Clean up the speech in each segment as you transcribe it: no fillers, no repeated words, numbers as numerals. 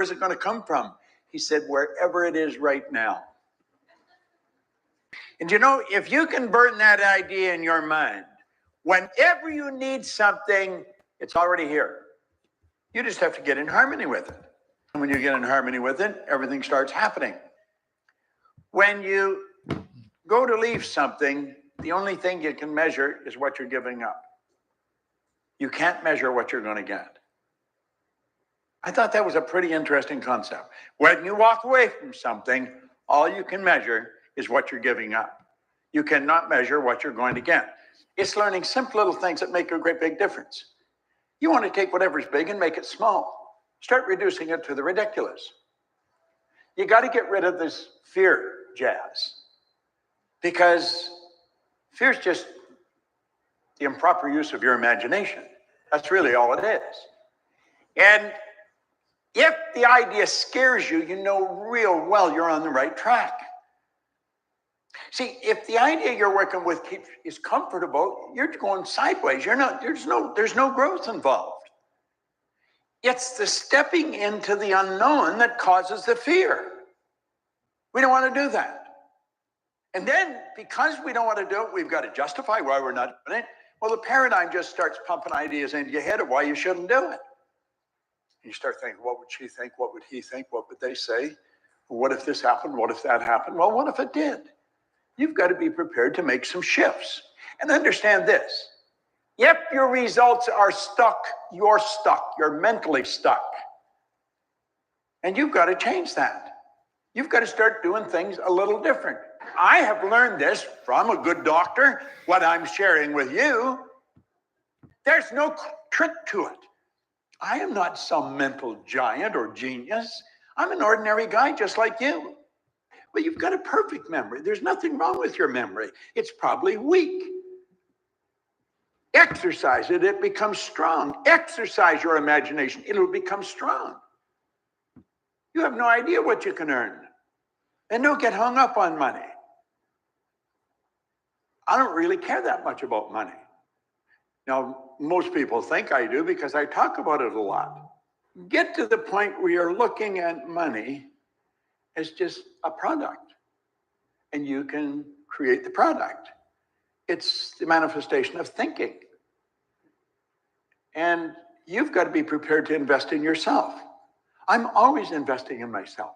Where's it going to come from? He said, wherever it is right now. And you know, if you can burn that idea in your mind, whenever you need something, it's already here. You just have to get in harmony with it. And when you get in harmony with it, everything starts happening. When you go to leave something, the only thing you can measure is what you're giving up. You can't measure what you're going to get. I thought that was a pretty interesting concept. When you walk away from something, all you can measure is what you're giving up. You cannot measure what you're going to get. It's learning simple little things that make a great big difference. You want to take whatever's big and make it small. Start reducing it to the ridiculous. You got to get rid of this fear jazz, because fear is just the improper use of your imagination. That's really all it is. And if the idea scares you, you know real well you're on the right track. See, if the idea you're working with is comfortable, you're going sideways. There's no growth involved. It's the stepping into the unknown that causes the fear. We don't want to do that. And then, because we don't want to do it, we've got to justify why we're not doing it. Well, the paradigm just starts pumping ideas into your head of why you shouldn't do it. And you start thinking, what would she think? What would he think? What would they say? What if this happened? What if that happened? Well, what if it did? You've got to be prepared to make some shifts. And understand this. If your results are stuck, you're stuck. You're mentally stuck. And you've got to change that. You've got to start doing things a little different. I have learned this from a good doctor, what I'm sharing with you. There's no trick to it. I am not some mental giant or genius. I'm an ordinary guy just like you. Well, you've got a perfect memory. There's nothing wrong with your memory. It's probably weak. Exercise it, it becomes strong. Exercise your imagination, it'll become strong. You have no idea what you can earn. And don't get hung up on money. I don't really care that much about money. Now, most people think I do because I talk about it a lot. Get to the point where you're looking at money as just a product, and you can create the product. It's the manifestation of thinking. And you've got to be prepared to invest in yourself. I'm always investing in myself.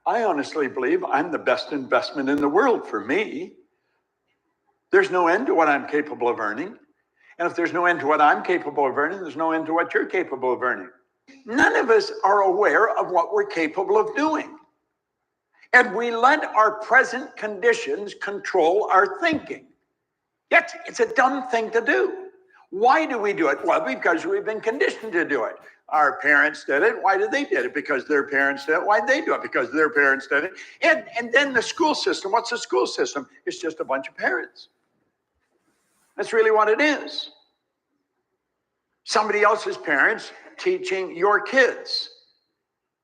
I honestly believe I'm the best investment in the world for me. There's no end to what I'm capable of earning. And if there's no end to what I'm capable of earning, there's no end to what you're capable of earning. None of us are aware of what we're capable of doing. And we let our present conditions control our thinking. Yet it's a dumb thing to do. Why do we do it? Well, because we've been conditioned to do it. Our parents did it. Why did they do it? Because their parents did it. Why did they do it? Because their parents did it. And then the school system. What's the school system? It's just a bunch of parents. That's really what it is. Somebody else's parents teaching your kids.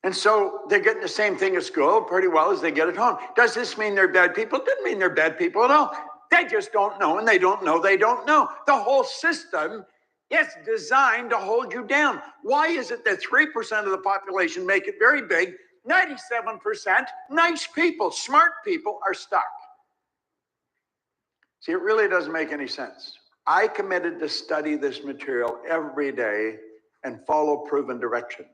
And so they're getting the same thing at school pretty well as they get at home. Does this mean they're bad people? It doesn't mean they're bad people at all. They just don't know, and they don't know they don't know. The whole system is designed to hold you down. Why is it that 3% of the population make it very big? 97% nice people, smart people are stuck. See, it really doesn't make any sense. I committed to study this material every day and follow proven direction.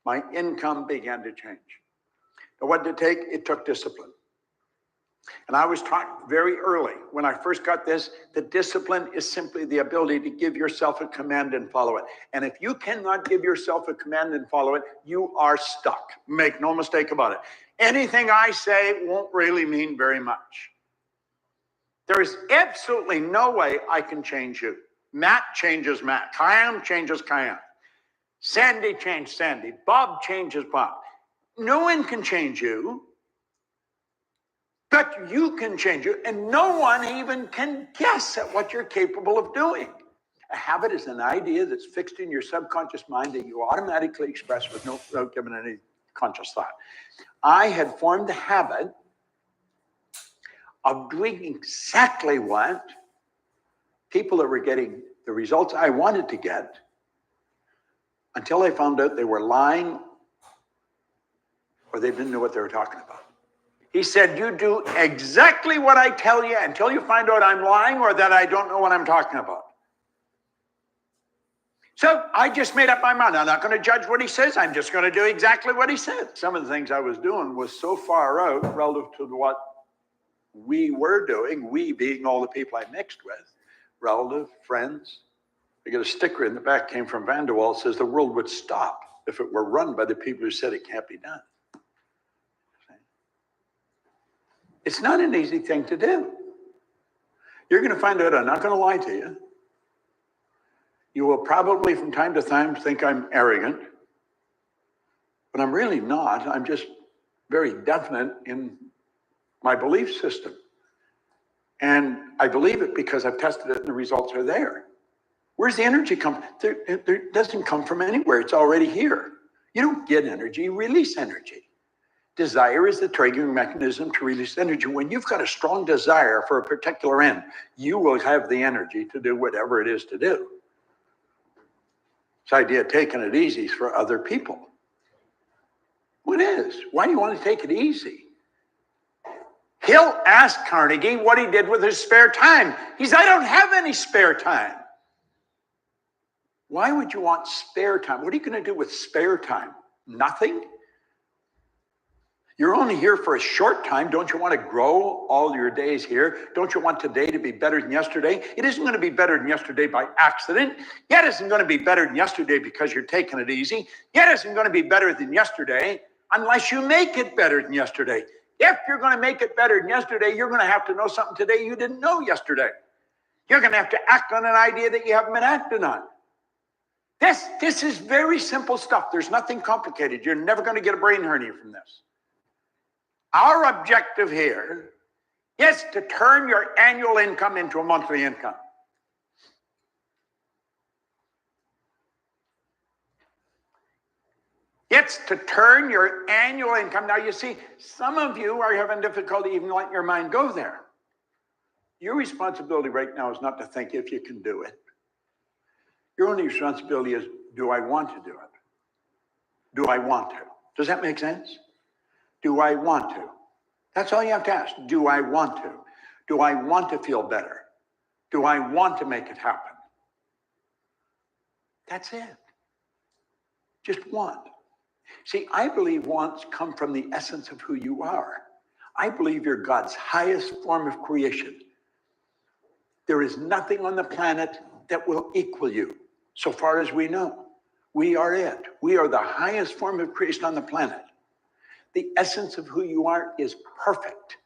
My income began to change. Now, what did it take? It took discipline. And I was taught very early, when I first got this, that discipline is simply the ability to give yourself a command and follow it. And if you cannot give yourself a command and follow it, you are stuck. Make no mistake about it. Anything I say won't really mean very much. There is absolutely no way I can change you. Matt changes Matt. Kayam changes Kayam. Sandy changed Sandy. Bob changes Bob. No one can change you. But you can change it, and no one even can guess at what you're capable of doing. A habit is an idea that's fixed in your subconscious mind that you automatically express without giving any conscious thought. I had formed the habit of doing exactly what people that were getting the results I wanted to get, until I found out they were lying or they didn't know what they were talking about. He said, you do exactly what I tell you until you find out I'm lying or that I don't know what I'm talking about. So I just made up my mind. I'm not going to judge what he says. I'm just going to do exactly what he said. Some of the things I was doing was so far out relative to what we were doing, we being all the people I mixed with, relative, friends. I got a sticker in the back, came from Vanderwall, says the world would stop if it were run by the people who said it can't be done. It's not an easy thing to do. You're going to find out, I'm not going to lie to you. You will probably from time to time think I'm arrogant, but I'm really not. I'm just very definite in my belief system. And I believe it because I've tested it and the results are there. Where's the energy come? It doesn't come from anywhere. It's already here. You don't get energy, you release energy. Desire is the triggering mechanism to release energy. When you've got a strong desire for a particular end, you will have the energy to do whatever it is to do. This idea of taking it easy is for other people. What is? Why do you want to take it easy? Hill asked Carnegie what he did with his spare time. He said, I don't have any spare time. Why would you want spare time? What are you going to do with spare time? Nothing? You're only here for a short time. Don't you want to grow all your days here? Don't you want today to be better than yesterday? It isn't going to be better than yesterday by accident. Yet it isn't going to be better than yesterday because you're taking it easy. Yet it isn't going to be better than yesterday unless you make it better than yesterday. If you're going to make it better than yesterday, you're going to have to know something today you didn't know yesterday. You're going to have to act on an idea that you haven't been acting on. This is very simple stuff. There's nothing complicated. You're never going to get a brain hernia from this. Our objective here is to turn your annual income into a monthly income. It's to turn your annual income. Now, you see, some of you are having difficulty even letting your mind go there. Your responsibility right now is not to think if you can do it. Your only responsibility is, do I want to do it? Do I want to? Does that make sense? Do I want to? That's all you have to ask. Do I want to? Do I want to feel better? Do I want to make it happen? That's it. Just want. See, I believe wants come from the essence of who you are. I believe you're God's highest form of creation. There is nothing on the planet that will equal you, so far as we know. We are it. We are the highest form of creation on the planet. The essence of who you are is perfect.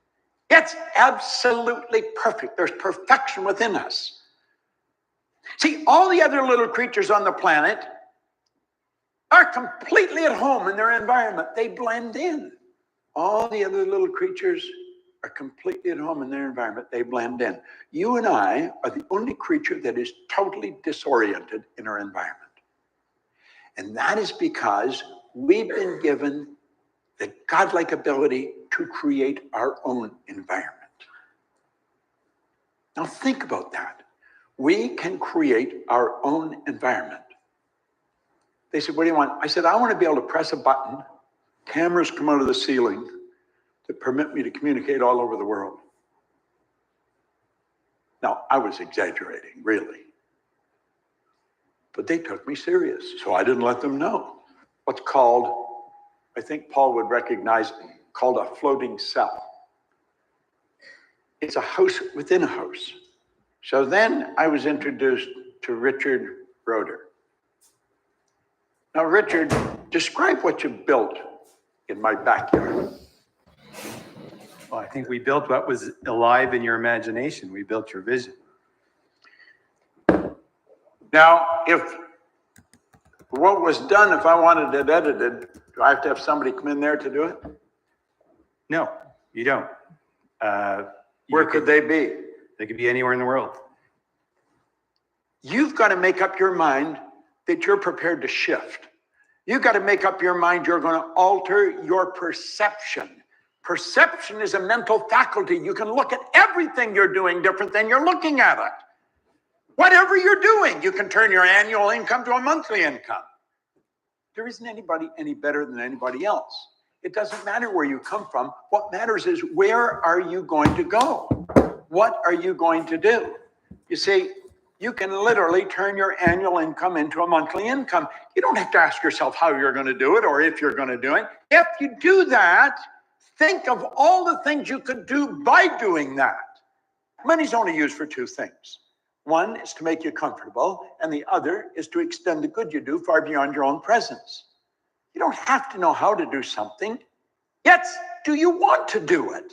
It's absolutely perfect. There's perfection within us. See, all the other little creatures on the planet are completely at home in their environment. They blend in. All the other little creatures are completely at home in their environment. They blend in. You and I are the only creature that is totally disoriented in our environment. And that is because we've been given the godlike ability to create our own environment. Now think about that. We can create our own environment. They said, what do you want? I said, I want to be able to press a button, cameras come out of the ceiling that permit me to communicate all over the world. Now, I was exaggerating, really. But they took me serious, so I didn't let them know. What's called, I think Paul would recognize, called a floating cell. It's a house within a house. So then I was introduced to Richard Roeder. Now, Richard, describe what you built in my backyard. Well, I think we built what was alive in your imagination. We built your vision. Now, if what was done, if I wanted it edited, do I have to have somebody come in there to do it? No, you don't. Where could they be? They could be anywhere in the world. You've got to make up your mind that you're prepared to shift. You've got to make up your mind you're going to alter your perception. Perception is a mental faculty. You can look at everything you're doing different than you're looking at it. Whatever you're doing, you can turn your annual income to a monthly income. There isn't anybody any better than anybody else. It doesn't matter where you come from. What matters is, where are you going to go? What are you going to do? You see, you can literally turn your annual income into a monthly income. You don't have to ask yourself how you're going to do it or if you're going to do it. If you do that, think of all the things you could do by doing that. Money's only used for two things. One is to make you comfortable, and the other is to extend the good you do far beyond your own presence. You don't have to know how to do something. Yet, do you want to do it?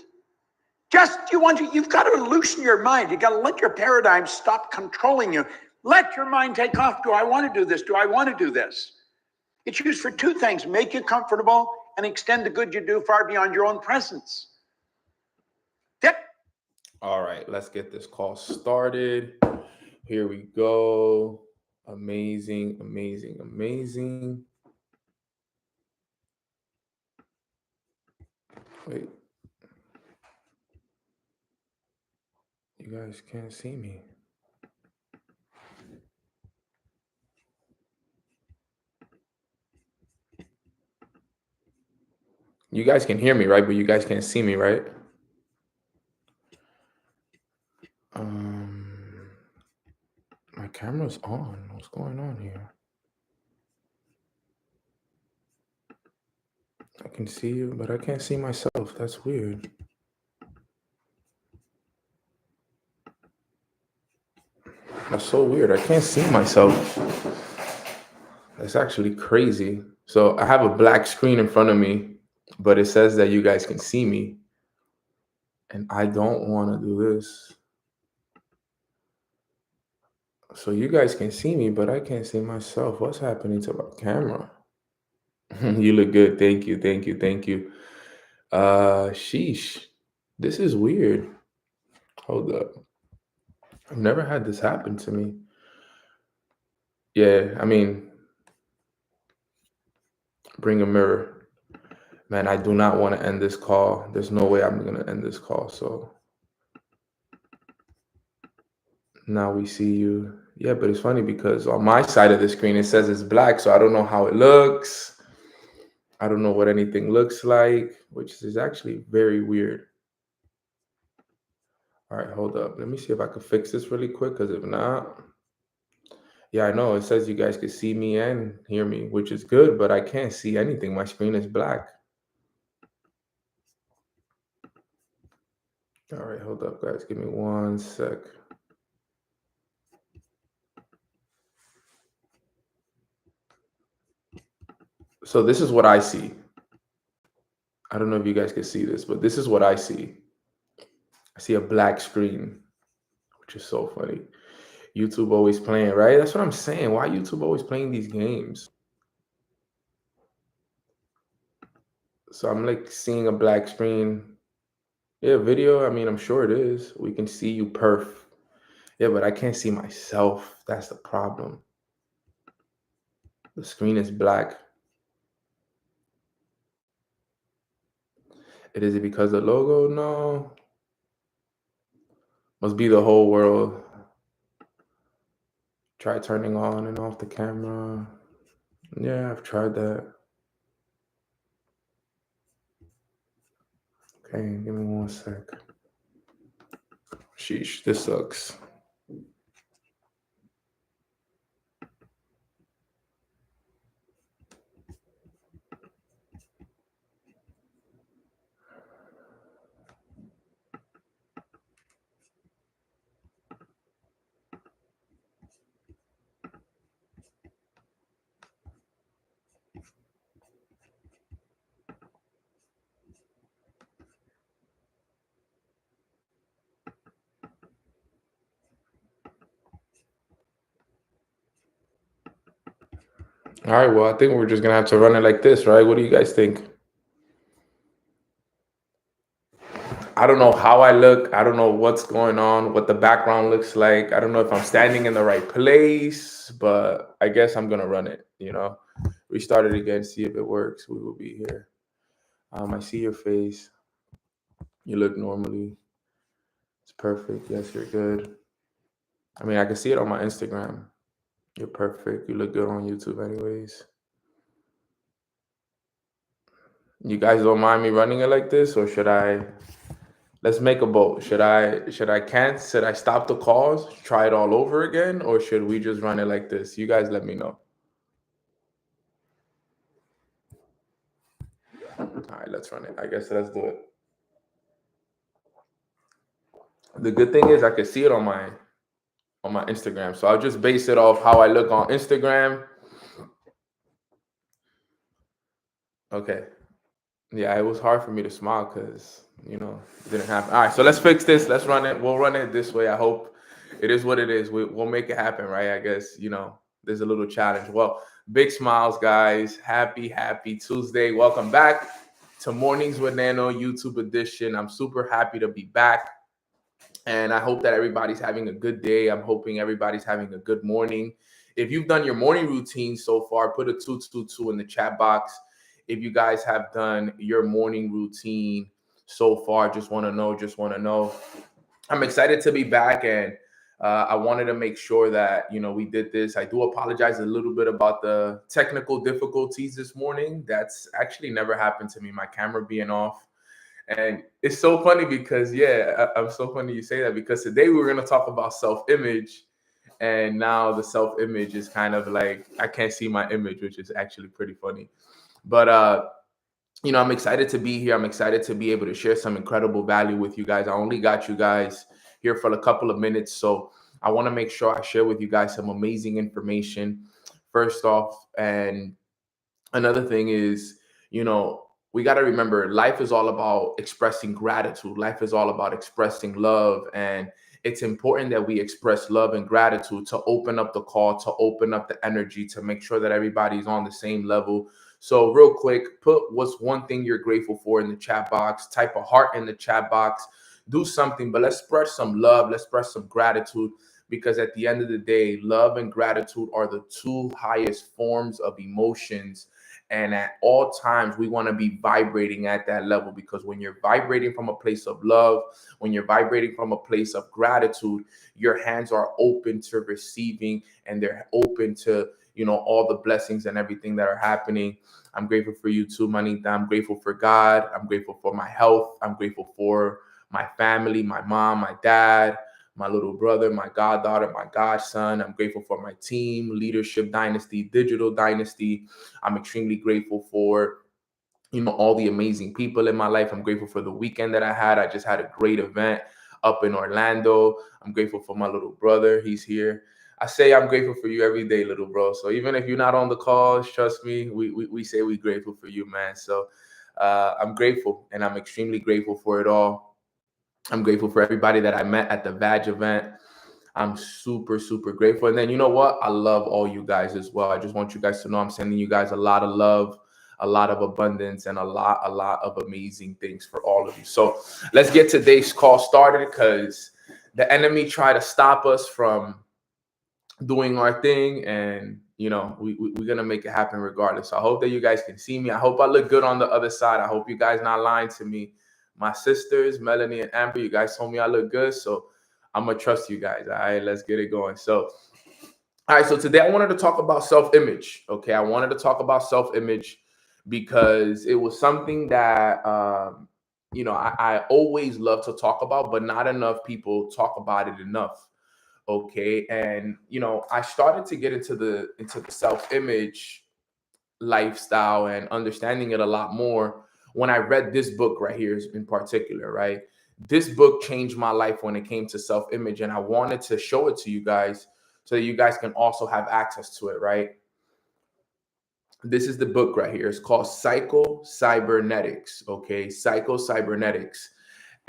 You've got to loosen your mind. You've got to let your paradigm stop controlling you. Let your mind take off. Do I want to do this? Do I want to do this? It's used for two things: make you comfortable and extend the good you do far beyond your own presence. Yep. All right, let's get this call started. Here we go. Amazing, amazing, amazing. Wait. You guys can't see me. You guys can hear me, right? But you guys can't see me, right? My camera's on. What's going on here? I can see you, but I can't see myself. That's weird. That's so weird. I can't see myself. That's actually crazy. So I have a black screen in front of me, but it says that you guys can see me. And I don't want to do this. So you guys can see me, but I can't see myself. What's happening to my camera? You look good. Thank you. Thank you. Thank you. Sheesh. This is weird. Hold up. I've never had this happen to me. Yeah, I mean, bring a mirror. Man, I do not want to end this call. There's no way I'm going to end this call. So now we see you. Yeah, but it's funny because on my side of the screen, it says it's black. So I don't know how it looks. I don't know what anything looks like, which is actually very weird. All right, hold up. Let me see if I can fix this really quick, because if not, yeah, I know it says you guys can see me and hear me, which is good, but I can't see anything. My screen is black. All right, hold up, guys. Give me 1 sec. So this is what I see. I don't know if you guys can see this, but this is what I see. I see a black screen, which is so funny. YouTube always playing, right? That's what I'm saying. Why YouTube always playing these games? So I'm like seeing a black screen. Yeah, video. I mean, I'm sure it is. We can see you perf. Yeah, but I can't see myself. That's the problem. The screen is black. Is it because the logo? No. Must be the whole world. Try turning on and off the camera. Yeah, I've tried that. Okay, give me 1 sec. Sheesh, this sucks. All right, well, I think we're just gonna have to run it like this, right? What do you guys think? I don't know how I look. I don't know what's going on, what the background looks like. I don't know if I'm standing in the right place, but I guess I'm gonna run it, Restart it again, see if it works. We will be here. I see your face. You look normally. It's perfect. Yes, you're good. I mean, I can see it on my Instagram. You're perfect. You look good on YouTube anyways. You guys don't mind me running it like this, or should I? Let's make a vote. Should I cancel? Should I stop the calls, try it all over again, or should we just run it like this? You guys let me know. All right, let's run it. I guess let's do it. The good thing is I can see it on my Instagram, so I'll just base it off how I look on Instagram. Okay. Yeah, it was hard for me to smile because it didn't happen. All right, so let's fix this. Let's run it. We'll run it this way. I hope it is what it is. We'll make it happen, right? I guess there's a little challenge. Well, big smiles, guys. Happy Tuesday. Welcome back to Mornings with Nano YouTube edition. I'm super happy to be back, and I hope that everybody's having a good day. I'm hoping everybody's having a good morning. If you've done your morning routine so far, put a 222 in the chat box. If you guys have done your morning routine so far, just want to know. I'm excited to be back, and I wanted to make sure that we did this. I do apologize a little bit about the technical difficulties this morning. That's actually never happened to me, my camera being off. And it's so funny because, I'm so funny you say that, because today we were going to talk about self-image, and now the self-image is kind of like I can't see my image, which is actually pretty funny. But I'm excited to be here. I'm excited to be able to share some incredible value with you guys. I only got you guys here for a couple of minutes, so I want to make sure I share with you guys some amazing information first off. And another thing is, we got to remember life is all about expressing gratitude. Life is all about expressing love. And it's important that we express love and gratitude to open up the call, to open up the energy, to make sure that everybody's on the same level. So real quick, put what's one thing you're grateful for in the chat box, type a heart in the chat box, do something, but let's express some love. Let's express some gratitude, because at the end of the day, love and gratitude are the two highest forms of emotions. And at all times, we want to be vibrating at that level, because when you're vibrating from a place of love, when you're vibrating from a place of gratitude, your hands are open to receiving, and they're open to, all the blessings and everything that are happening. I'm grateful for you too, Manita. I'm grateful for God. I'm grateful for my health. I'm grateful for my family, my mom, my dad, my little brother, my goddaughter, my godson. I'm grateful for my team, leadership dynasty, digital dynasty. I'm extremely grateful for, all the amazing people in my life. I'm grateful for the weekend that I had. I just had a great event up in Orlando. I'm grateful for my little brother. He's here. I say I'm grateful for you every day, little bro. So even if you're not on the calls, trust me, we say we're grateful for you, man. So I'm grateful, and I'm extremely grateful for it all. I'm grateful for everybody that I met at the VAG event. I'm super grateful. And then you know what? I love all you guys as well. I just want you guys to know I'm sending you guys a lot of love, a lot of abundance, and a lot of amazing things for all of you. So let's get today's call started, because the enemy tried to stop us from doing our thing, and we're gonna make it happen regardless. So I hope that you guys can see me. I hope I look good on the other side. I hope you guys not lying to me. My sisters, Melanie and Amber, you guys told me I look good, so I'm gonna trust you guys. All right, let's get it going. So, all right, so today I wanted to talk about self-image. Okay, I wanted to talk about self-image because it was something that I always love to talk about, but not enough people talk about it enough. Okay, and I started to get into the self-image lifestyle and understanding it a lot more when I read this book right here in particular, right? This book changed my life when it came to self-image, and I wanted to show it to you guys so that you guys can also have access to it, right? This is the book right here. It's called Psycho-Cybernetics, okay? Psycho-Cybernetics.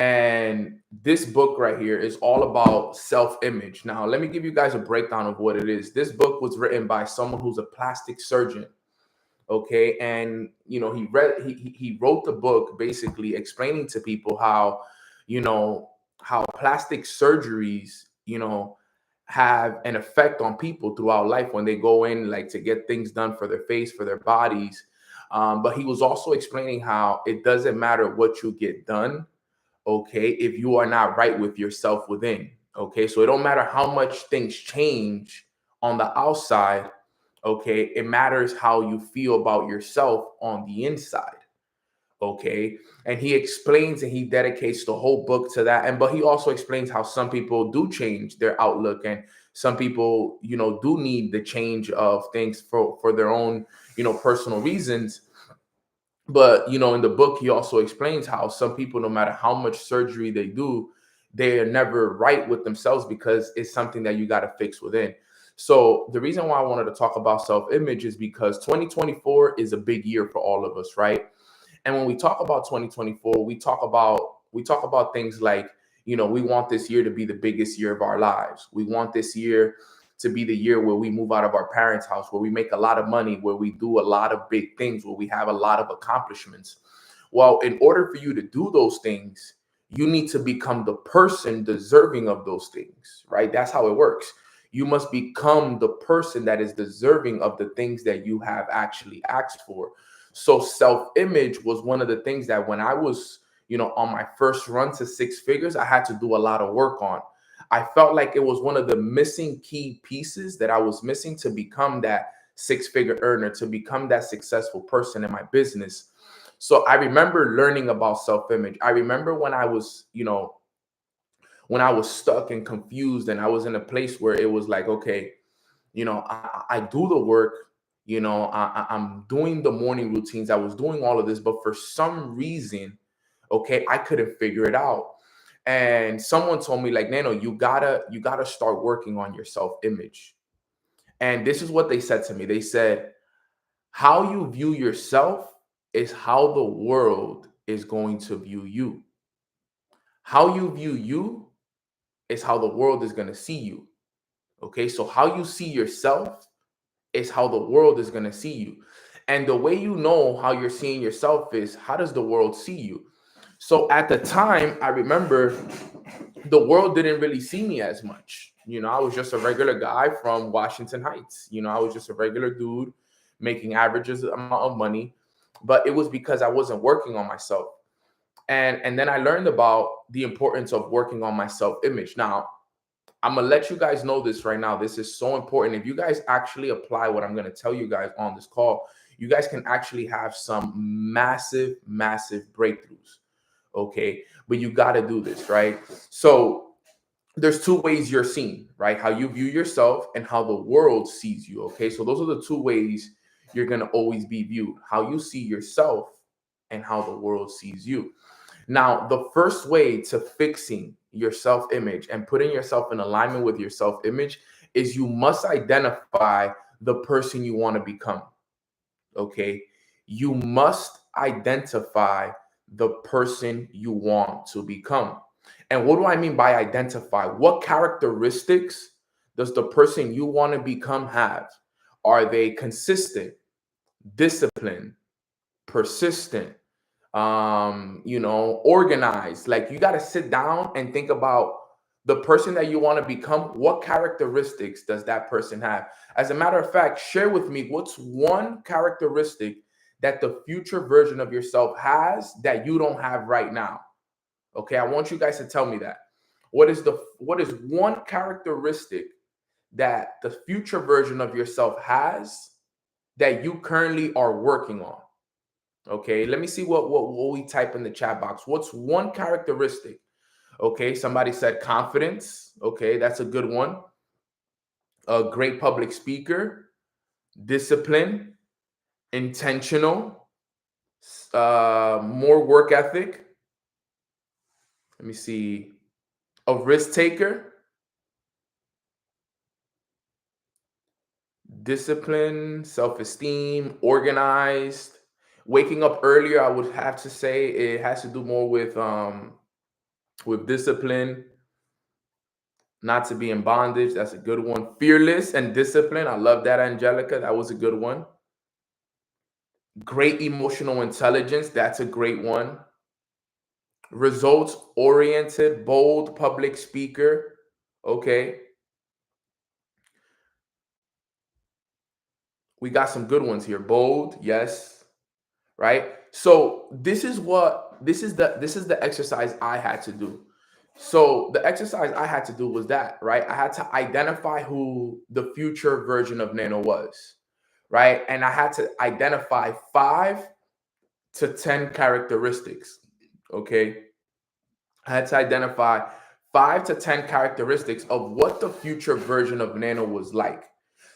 And this book right here is all about self-image. Now, let me give you guys a breakdown of what it is. This book was written by someone who's a plastic surgeon. Okay, and he wrote the book basically explaining to people how how plastic surgeries have an effect on people throughout life when they go in like to get things done for their face, for their bodies. But he was also explaining how it doesn't matter what you get done, okay, if you are not right with yourself within. Okay, so it don't matter how much things change on the outside. Okay, it matters how you feel about yourself on the inside. Okay. And he explains and he dedicates the whole book to that. But he also explains how some people do change their outlook, and some people, do need the change of things for their own, personal reasons. But, in the book, he also explains how some people, no matter how much surgery they do, they are never right with themselves because it's something that you got to fix within. So the reason why I wanted to talk about self-image is because 2024 is a big year for all of us, right? And when we talk about 2024, we talk about things like, we want this year to be the biggest year of our lives. We want this year to be the year where we move out of our parents' house, where we make a lot of money, where we do a lot of big things, where we have a lot of accomplishments. Well, in order for you to do those things, you need to become the person deserving of those things, right? That's how it works. You must become the person that is deserving of the things that you have actually asked for. So self-image was one of the things that when I was, on my first run to six figures, I had to do a lot of work on. I felt like it was one of the missing key pieces that I was missing to become that six-figure earner, to become that successful person in my business. So I remember learning about self-image. I remember when I was, when I was stuck and confused, and I was in a place where it was like, okay, I do the work, I'm doing the morning routines. I was doing all of this, but for some reason, okay, I couldn't figure it out. And someone told me, like, Nano, you gotta start working on your self-image. And this is what they said to me. They said, how you view yourself is how the world is going to view you. How you view you is how the world is going to see you. Okay, so how you see yourself is how the world is going to see you. And the way you know how you're seeing yourself is, how does the world see you? So at the time, I remember the world didn't really see me as much. I was just a regular guy from Washington Heights. I was just a regular dude making averages amount of money, but it was because I wasn't working on myself. And then I learned about the importance of working on my self-image. Now, I'm gonna let you guys know this right now. This is so important. If you guys actually apply what I'm gonna tell you guys on this call, you guys can actually have some massive, massive breakthroughs. Okay, but you got to do this, right? So there's two ways you're seen, right? How you view yourself and how the world sees you. Okay, so those are the two ways you're gonna always be viewed: how you see yourself and how the world sees you. Now, the first way to fixing your self-image and putting yourself in alignment with your self-image is you must identify the person you want to become. Okay, you must identify the person you want to become. And what do I mean by identify? What characteristics does the person you want to become have? Are they consistent, disciplined, persistent, organized? Like, you got to sit down and think about the person that you want to become. What characteristics does that person have? As a matter of fact, share with me what's one characteristic that the future version of yourself has that you don't have right now. Okay, I want you guys to tell me that. What is one characteristic that the future version of yourself has that you currently are working on? Okay, let me see what we type in the chat box. What's one characteristic? Okay, somebody said confidence. Okay, that's a good one. A great public speaker, discipline, intentional, more work ethic. Let me see. A risk taker, discipline, self-esteem, organized. Waking up earlier, I would have to say it has to do more with discipline. Not to be in bondage, that's a good one. Fearless and discipline, I love that, Angelica. That was a good one. Great emotional intelligence, that's a great one. Results oriented, bold public speaker. Okay. We got some good ones here. Bold, yes. Right? So this is the exercise I had to do. So the exercise I had to do was that, right? I had to identify who the future version of Nano was, right? And I had to identify 5 to 10 characteristics. Okay. I had to identify 5 to 10 characteristics of what the future version of Nano was like.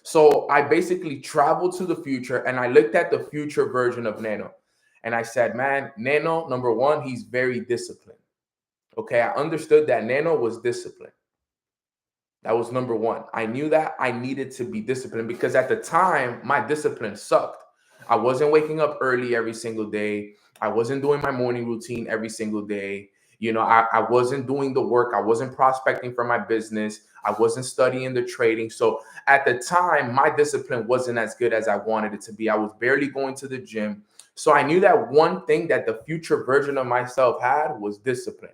So I basically traveled to the future and I looked at the future version of Nano. And I said, man, Nano, number one, he's very disciplined. Okay. I understood that Nano was disciplined. That was number one. I knew that I needed to be disciplined because at the time, my discipline sucked. I wasn't waking up early every single day. I wasn't doing my morning routine every single day. You know, I wasn't doing the work. I wasn't prospecting for my business. I wasn't studying the trading. So at the time, my discipline wasn't as good as I wanted it to be. I was barely going to the gym. So I knew that one thing that the future version of myself had was discipline.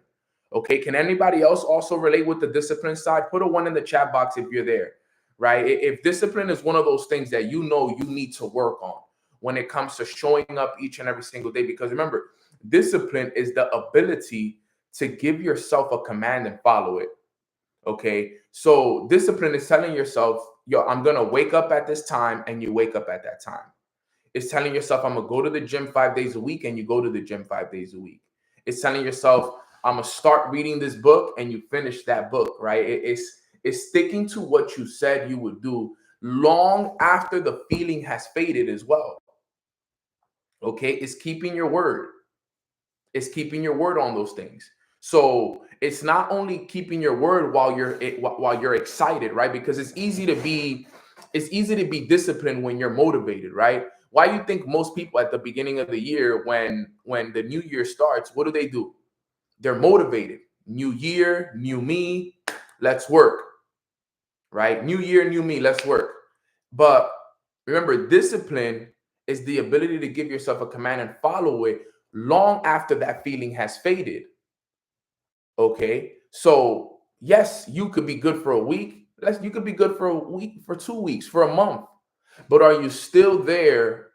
Okay, can anybody else also relate with the discipline side? Put a 1 in the chat box if you're there, right? If discipline is one of those things that you know you need to work on when it comes to showing up each and every single day, because remember, discipline is the ability to give yourself a command and follow it. Okay, so discipline is telling yourself, yo, I'm gonna wake up at this time, and you wake up at that time. It's telling yourself, I'm gonna go to the gym 5 days a week, and you go to the gym 5 days a week. It's telling yourself, I'm gonna start reading this book, and you finish that book, right? It's sticking to what you said you would do long after the feeling has faded as well. Okay, it's keeping your word. It's keeping your word on those things. So it's not only keeping your word while you're excited, right? Because it's easy to be disciplined when you're motivated, right? Why do you think most people at the beginning of the year, when the new year starts, what do? They're motivated. New year, new me, let's work, right? New year, new me, let's work. But remember, discipline is the ability to give yourself a command and follow it long after that feeling has faded. Okay. So yes, you could be good for a week. You could be good for a week, for 2 weeks, for a month. But are you still there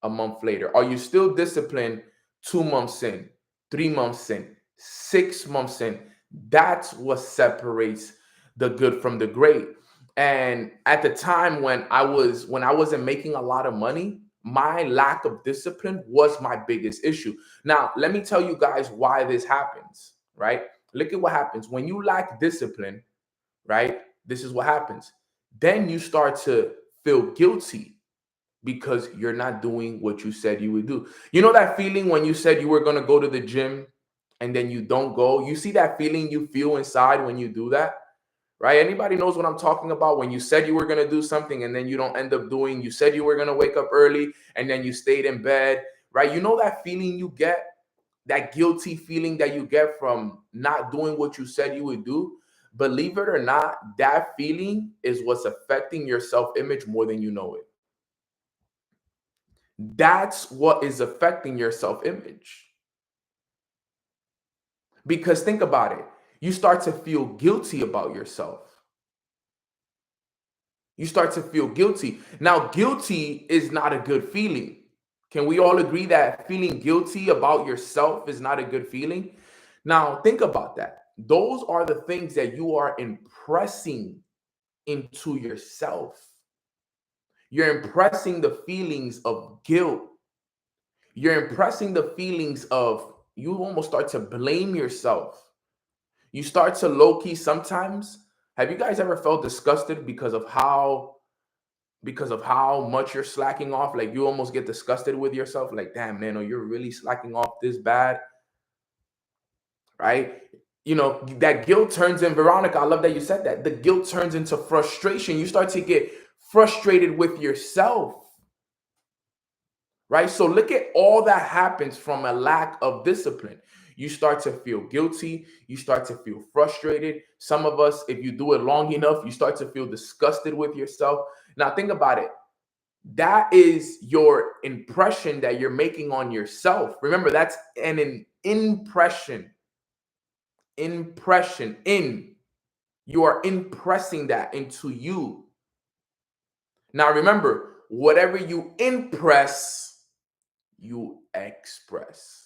a month later? Are you still disciplined 2 months in, 3 months in, 6 months in? That's what separates the good from the great. And at the time when I wasn't making a lot of money, my lack of discipline was my biggest issue. Now, let me tell you guys why this happens, right? Look at what happens when you lack discipline, right? This is what happens. Then you start to feel guilty because you're not doing what you said you would do. You know that feeling when you said you were going to go to the gym and then you don't go? You see that feeling you feel inside when you do that? Right? Anybody knows what I'm talking about? When you said you were going to do something and then you don't end up doing, you said you were going to wake up early and then you stayed in bed, right? You know that feeling you get, that guilty feeling that you get from not doing what you said you would do? Believe it or not, that feeling is what's affecting your self-image more than you know it. That's what is affecting your self-image. Because think about it. You start to feel guilty about yourself. You start to feel guilty. Now, guilty is not a good feeling. Can we all agree that feeling guilty about yourself is not a good feeling? Now, think about that. Those are the things that you are impressing into yourself. You're impressing the feelings of guilt. You're impressing the feelings of, you almost start to blame yourself. You start to low-key sometimes. Have you guys ever felt disgusted because of how much you're slacking off? Like you almost get disgusted with yourself. Like, damn, man, you're really slacking off this bad, right? You know, that guilt turns in, Veronica, I love that you said that. The guilt turns into frustration. You start to get frustrated with yourself, right? So look at all that happens from a lack of discipline. You start to feel guilty. You start to feel frustrated. Some of us, if you do it long enough, you start to feel disgusted with yourself. Now think about it. That is your impression that you're making on yourself. Remember, that's an impression. Impression. You are impressing that into you. Now remember, whatever you impress, you express.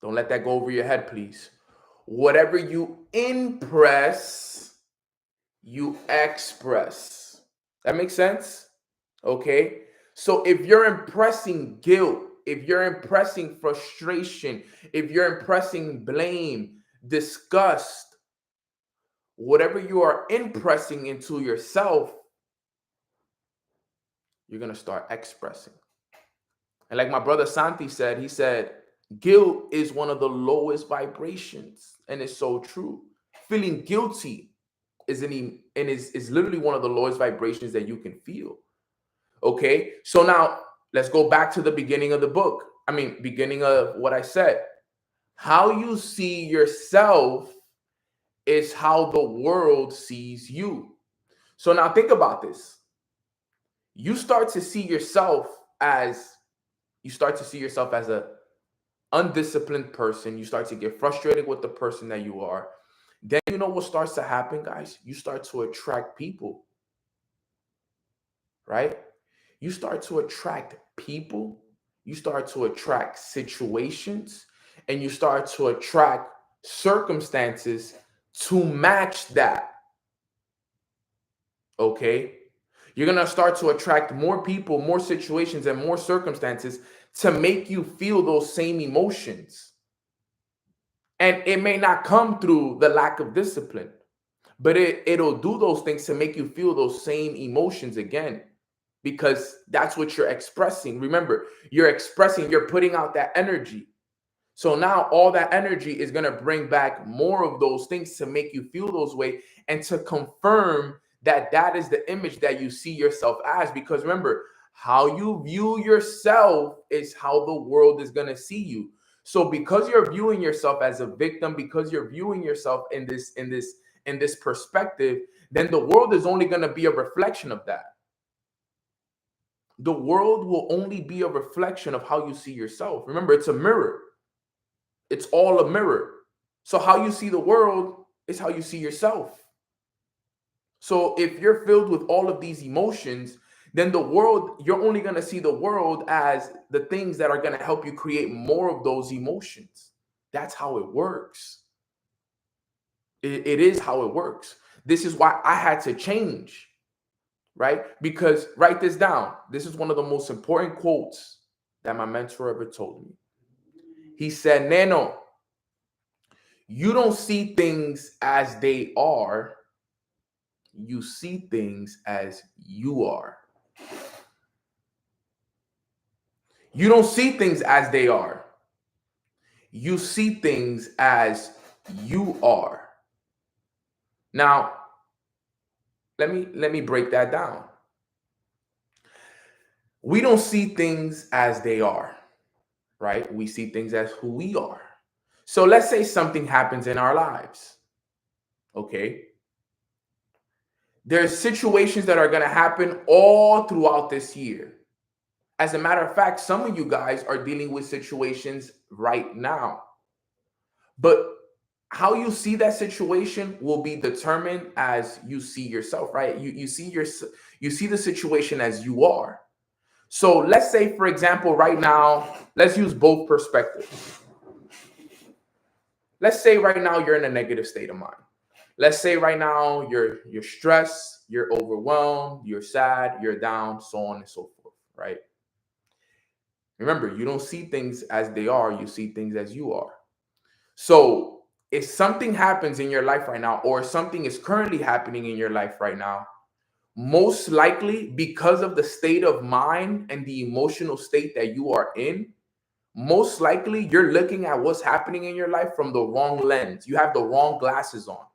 Don't let that go over your head, please. Whatever you impress, you express. That makes sense? Okay. So if you're impressing guilt, if you're impressing frustration, if you're impressing blame, disgust, whatever you are impressing into yourself, you're going to start expressing. And like my brother Santi said, he said, guilt is one of the lowest vibrations. And it's so true. Feeling guilty is literally one of the lowest vibrations that you can feel. Okay, so now let's go back to the beginning of the book. Beginning of what I said. How you see yourself is how the world sees you. So now think about this. You start to see yourself as a undisciplined person. You start to get frustrated with the person that you are. Then you know what starts to happen, guys? You start to attract people, right? You start to attract people, you start to attract situations, and you start to attract circumstances to match that. Okay? You're going to start to attract more people, more situations, and more circumstances to make you feel those same emotions. And it may not come through the lack of discipline, but it'll do those things to make you feel those same emotions again, because that's what you're expressing. Remember, you're putting out that energy. So now all that energy is going to bring back more of those things to make you feel those way and to confirm that that is the image that you see yourself as. Because remember, how you view yourself is how the world is going to see you. So because you're viewing yourself as a victim, because you're viewing yourself in this perspective, then the world is only going to be a reflection of that. The world will only be a reflection of how you see yourself. Remember, it's a mirror. It's all a mirror. So how you see the world is how you see yourself. So if you're filled with all of these emotions, then the world, you're only going to see the world as the things that are going to help you create more of those emotions. That's how it works. It is how it works. This is why I had to change, right? Because write this down. This is one of the most important quotes that my mentor ever told me. He said, Neno, you don't see things as they are. You see things as you are. You don't see things as they are. You see things as you are. Now, let me break that down. We don't see things as they are, right? We see things as who we are. So let's say something happens in our lives. Okay. There's situations that are going to happen all throughout this year. As a matter of fact, some of you guys are dealing with situations right now. But how you see that situation will be determined as you see yourself, right? You see the situation as you are. So let's say, for example, right now, let's use both perspectives. Let's say right now you're in a negative state of mind. Let's say right now you're stressed, you're overwhelmed, you're sad, you're down, so on and so forth, right? Remember, you don't see things as they are, you see things as you are. So if something happens in your life right now, or something is currently happening in your life right now, most likely because of the state of mind and the emotional state that you are in, most likely you're looking at what's happening in your life from the wrong lens. You have the wrong glasses on.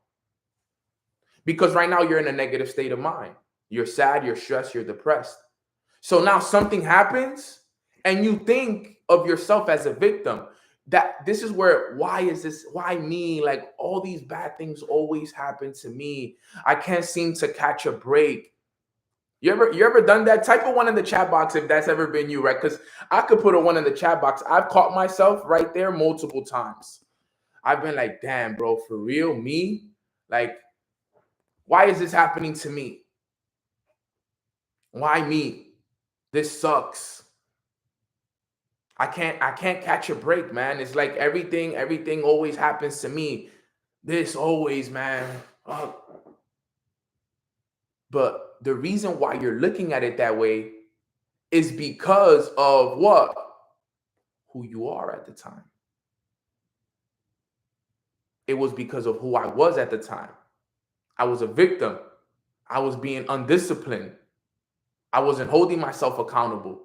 Because right now you're in a negative state of mind. You're sad, you're stressed, you're depressed. So now something happens and you think of yourself as a victim. That this is where, why me? Like, all these bad things always happen to me. I can't seem to catch a break. You ever done that? Type of one in the chat box if that's ever been you, right? Because I could put a one in the chat box. I've caught myself right there multiple times. I've been like, damn, bro, for real, me? Like, why is this happening to me? Why me? This sucks. I can't catch a break, man. It's like everything always happens to me. This always, man. But the reason why you're looking at it that way is because of what? who you are at the time. It was because of who I was at the time. I was a victim. I was being undisciplined. I wasn't holding myself accountable.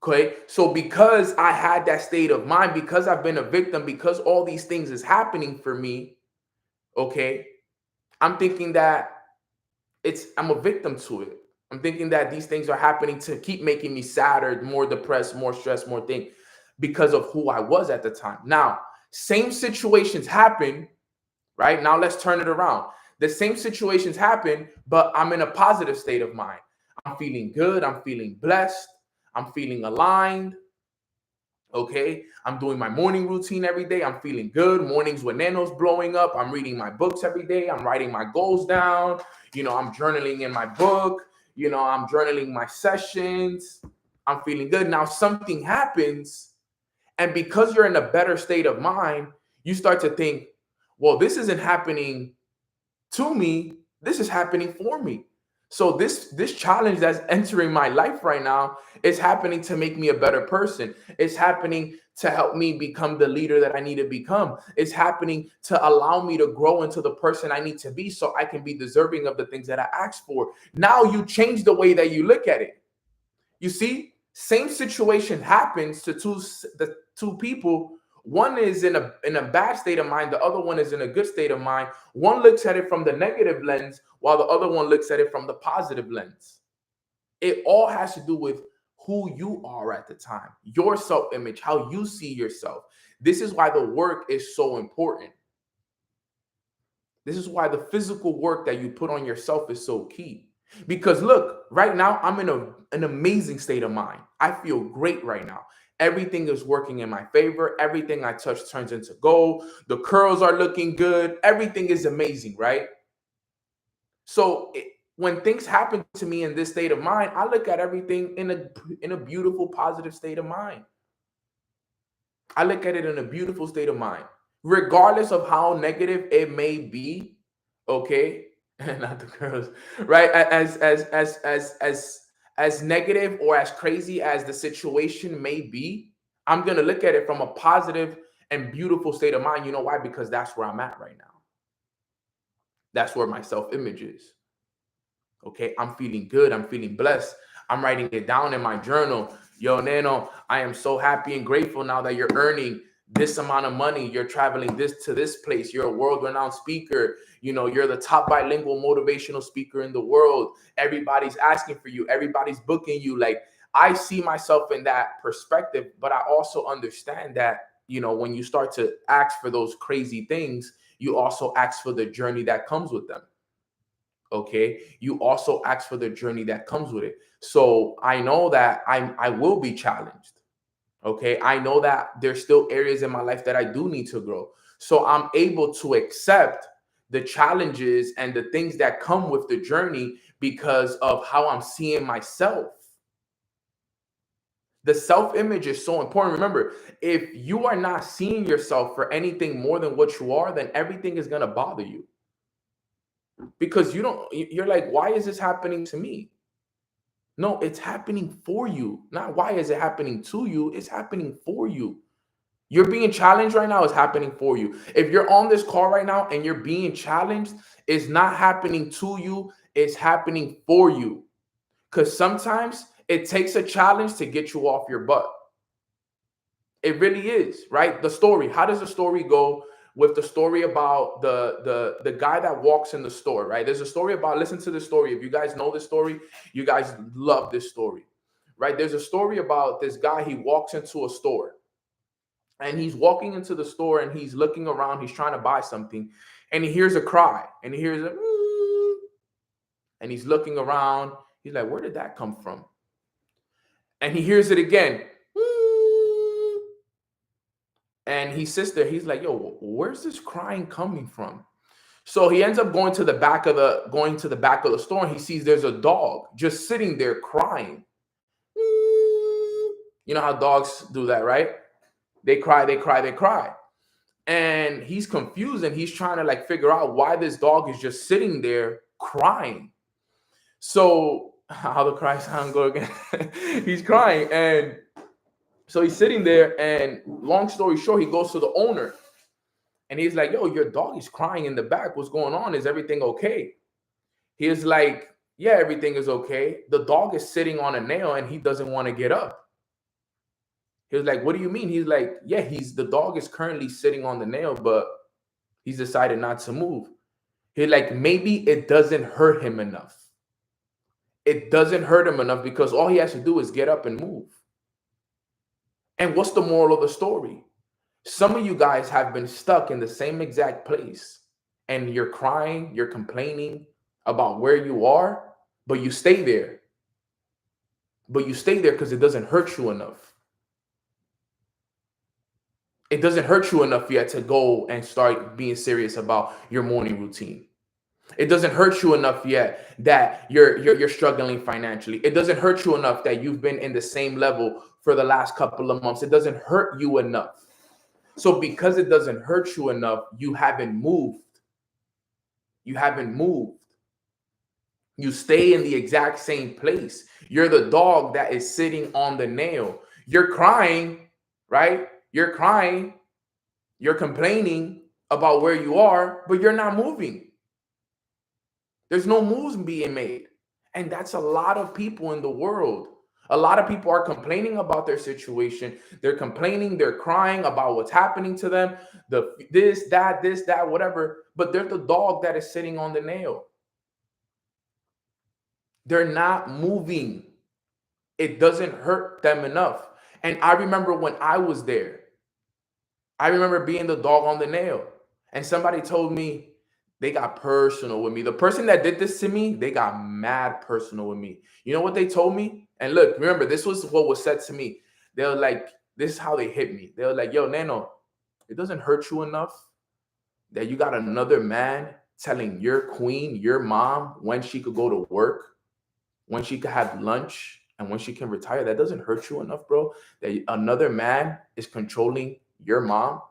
Okay, so because I had that state of mind, because I've been a victim, because all these things is happening for me, okay, I'm thinking that I'm a victim to it. I'm thinking that these things are happening to keep making me sadder, more depressed, more stressed, more things because of who I was at the time. Now, same situations happen, right? Now let's turn it around. The same situations happen, but I'm in a positive state of mind. I'm feeling good. I'm feeling blessed. I'm feeling aligned. Okay, I'm doing my morning routine every day. I'm feeling good. Mornings with Nano's blowing up. I'm reading my books every day. I'm writing my goals down. I'm journaling in my book. I'm journaling my sessions. I'm feeling good. Now something happens, and because you're in a better state of mind, you start to think, well, this isn't happening to me. This is happening for me. So this challenge that's entering my life right now is happening to make me a better person. It's happening to help me become the leader that I need to become. It's happening to allow me to grow into the person I need to be so I can be deserving of the things that I asked for. Now you change the way that you look at it. You see, same situation happens to the two people. One is in a bad state of mind. The other one is in a good state of mind. One looks at it from the negative lens, while the other one looks at it from the positive lens. It all has to do with who you are at the time, your self-image, how you see yourself. This is why the work is so important. This is why the physical work that you put on yourself is so key. Because look, right now, I'm in an amazing state of mind. I feel great right now. Everything is working in my favor. Everything I touch turns into gold. The curls are looking good. Everything is amazing, right? So when things happen to me in this state of mind, I look at everything in a beautiful, positive state of mind. I look at it in a beautiful state of mind, regardless of how negative it may be. Okay, not the girls, right? As negative or as crazy as the situation may be, I'm gonna look at it from a positive and beautiful state of mind. You know why? Because that's where I'm at right now. That's where my self-image is. Okay, I'm feeling good. I'm feeling blessed. I'm writing it down in my journal. Yo, Nano, I am so happy and grateful now that you're earning this amount of money. You're traveling to this place. You're a world-renowned speaker. You're the top bilingual motivational speaker in the world. Everybody's asking for you. Everybody's booking you. Like, I see myself in that perspective, but I also understand that, when you start to ask for those crazy things, you also ask for the journey that comes with them. Okay, you also ask for the journey that comes with it. So I know that I will be challenged. Okay, I know that there's still areas in my life that I do need to grow. So I'm able to accept the challenges and the things that come with the journey because of how I'm seeing myself. The self-image is so important. Remember, if you are not seeing yourself for anything more than what you are, then everything is going to bother you. Because you're like, why is this happening to me? No, it's happening for you. Not why is it happening to you? It's happening for you. You're being challenged right now. It's happening for you. If you're on this call right now and you're being challenged, it's not happening to you. It's happening for you. Because sometimes it takes a challenge to get you off your butt. It really is, right? The story. How does the story go with the story about the guy that walks in the store, right? There's a story about, listen to this story. If you guys know this story, you guys love this story, right? There's a story about this guy. He walks into a store and he's walking into the store and he's looking around. He's trying to buy something and he hears a cry and he hears a and he's looking around. He's like, where did that come from? And he hears it again. And he sits there. He's like, yo, where's this crying coming from? So he ends up going to the back of the store and he sees there's a dog just sitting there crying. You know how dogs do that, right? They cry, they cry, they cry. And he's confused and he's trying to figure out why this dog is just sitting there crying. So how the cry sound go again? He's crying and So he's sitting there, and long story short, he goes to the owner, and he's like, "Yo, your dog is crying in the back. What's going on? Is everything okay?" He's like, "Yeah, everything is okay. The dog is sitting on a nail, and he doesn't want to get up." He was like, "What do you mean?" He's like, "Yeah, the dog is currently sitting on the nail, but he's decided not to move." He's like, "Maybe it doesn't hurt him enough. It doesn't hurt him enough because all he has to do is get up and move." And what's the moral of the story? Some of you guys have been stuck in the same exact place, and you're crying, you're complaining about where you are, but you stay there. But you stay there because it doesn't hurt you enough. It doesn't hurt you enough yet to go and start being serious about your morning routine. It doesn't hurt you enough yet that you're struggling financially. It doesn't hurt you enough that you've been in the same level for the last couple of months. It doesn't hurt you enough. So because it doesn't hurt you enough, you haven't moved. You haven't moved. You stay in the exact same place. You're the dog that is sitting on the nail. You're crying, right? You're crying. You're complaining about where you are, but you're not moving. There's no moves being made. And that's a lot of people in the world. A lot of people are complaining about their situation. They're complaining, they're crying about what's happening to them, this, that, whatever. But they're the dog that is sitting on the nail. They're not moving. It doesn't hurt them enough. And I remember when I was there, I remember being the dog on the nail. And somebody told me, they got personal with me. The person that did this to me, they got mad personal with me. You know what they told me? And look, remember, this was what was said to me. They were like, this is how they hit me. They were like, "Yo, Nano, it doesn't hurt you enough that you got another man telling your queen, your mom, when she could go to work, when she could have lunch, and when she can retire. That doesn't hurt you enough, bro, that another man is controlling your mom.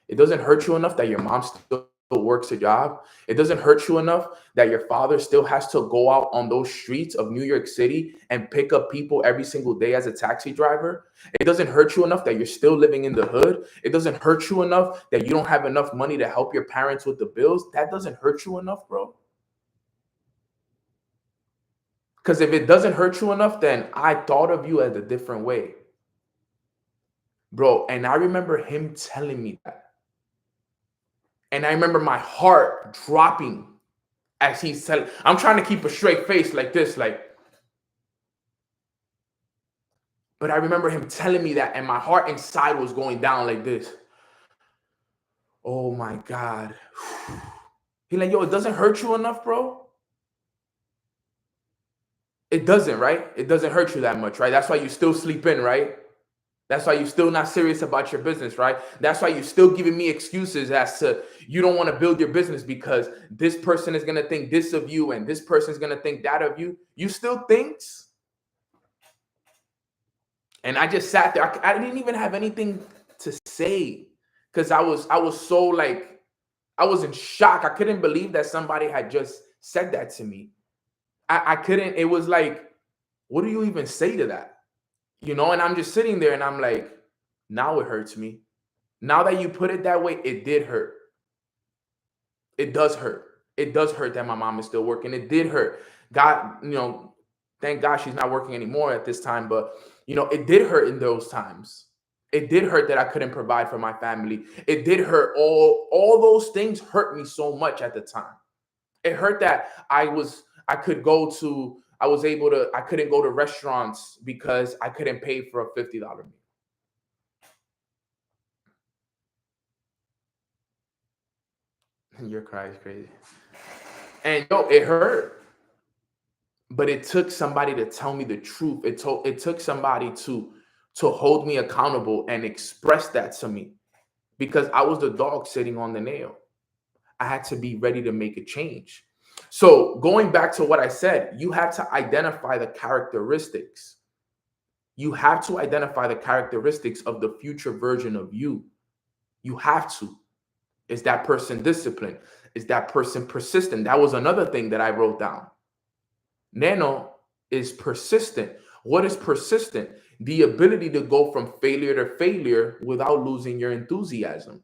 It doesn't hurt you enough that your mom still works a job. It doesn't hurt you enough that your father still has to go out on those streets of New York City and pick up people every single day as a taxi driver. It doesn't hurt you enough that you're still living in the hood. It doesn't hurt you enough that you don't have enough money to help your parents with the bills. That doesn't hurt you enough, bro. Because if it doesn't hurt you enough, then I thought of you as a different way, bro. And I remember him telling me that. And I remember my heart dropping as he said, I'm trying to keep a straight face like this, but I remember him telling me that, and my heart inside was going down like this. Oh my God. He's like, "Yo, it doesn't hurt you enough, bro." It doesn't, right? It doesn't hurt you that much, right? That's why you still sleep in, right? That's why you're still not serious about your business, right? That's why you're still giving me excuses as to you don't want to build your business because this person is going to think this of you and this person is going to think that of you. You still thinks? And I just sat there. I didn't even have anything to say because I was so like, I was in shock. I couldn't believe that somebody had just said that to me. I couldn't. It was like, what do you even say to that? You know, and I'm just sitting there and I'm like, now it hurts me. Now that you put it that way, it did hurt. It does hurt. It does hurt that my mom is still working. It did hurt. God, you know, thank God she's not working anymore at this time. But, you know, it did hurt in those times. It did hurt that I couldn't provide for my family. It did hurt. All those things hurt me so much at the time. It hurt that I couldn't go to restaurants because I couldn't pay for a $50 meal. Your cry is crazy. And yo, it hurt. But it took somebody to tell me the truth. It took somebody to hold me accountable and express that to me because I was the dog sitting on the nail. I had to be ready to make a change. So going back to what I said, you have to identify the characteristics. You have to identify the characteristics of the future version of you. You have to. Is that person disciplined? Is that person persistent? That was another thing that I wrote down. Nano is persistent. What is persistent? the ability to go from failure to failure without losing your enthusiasm,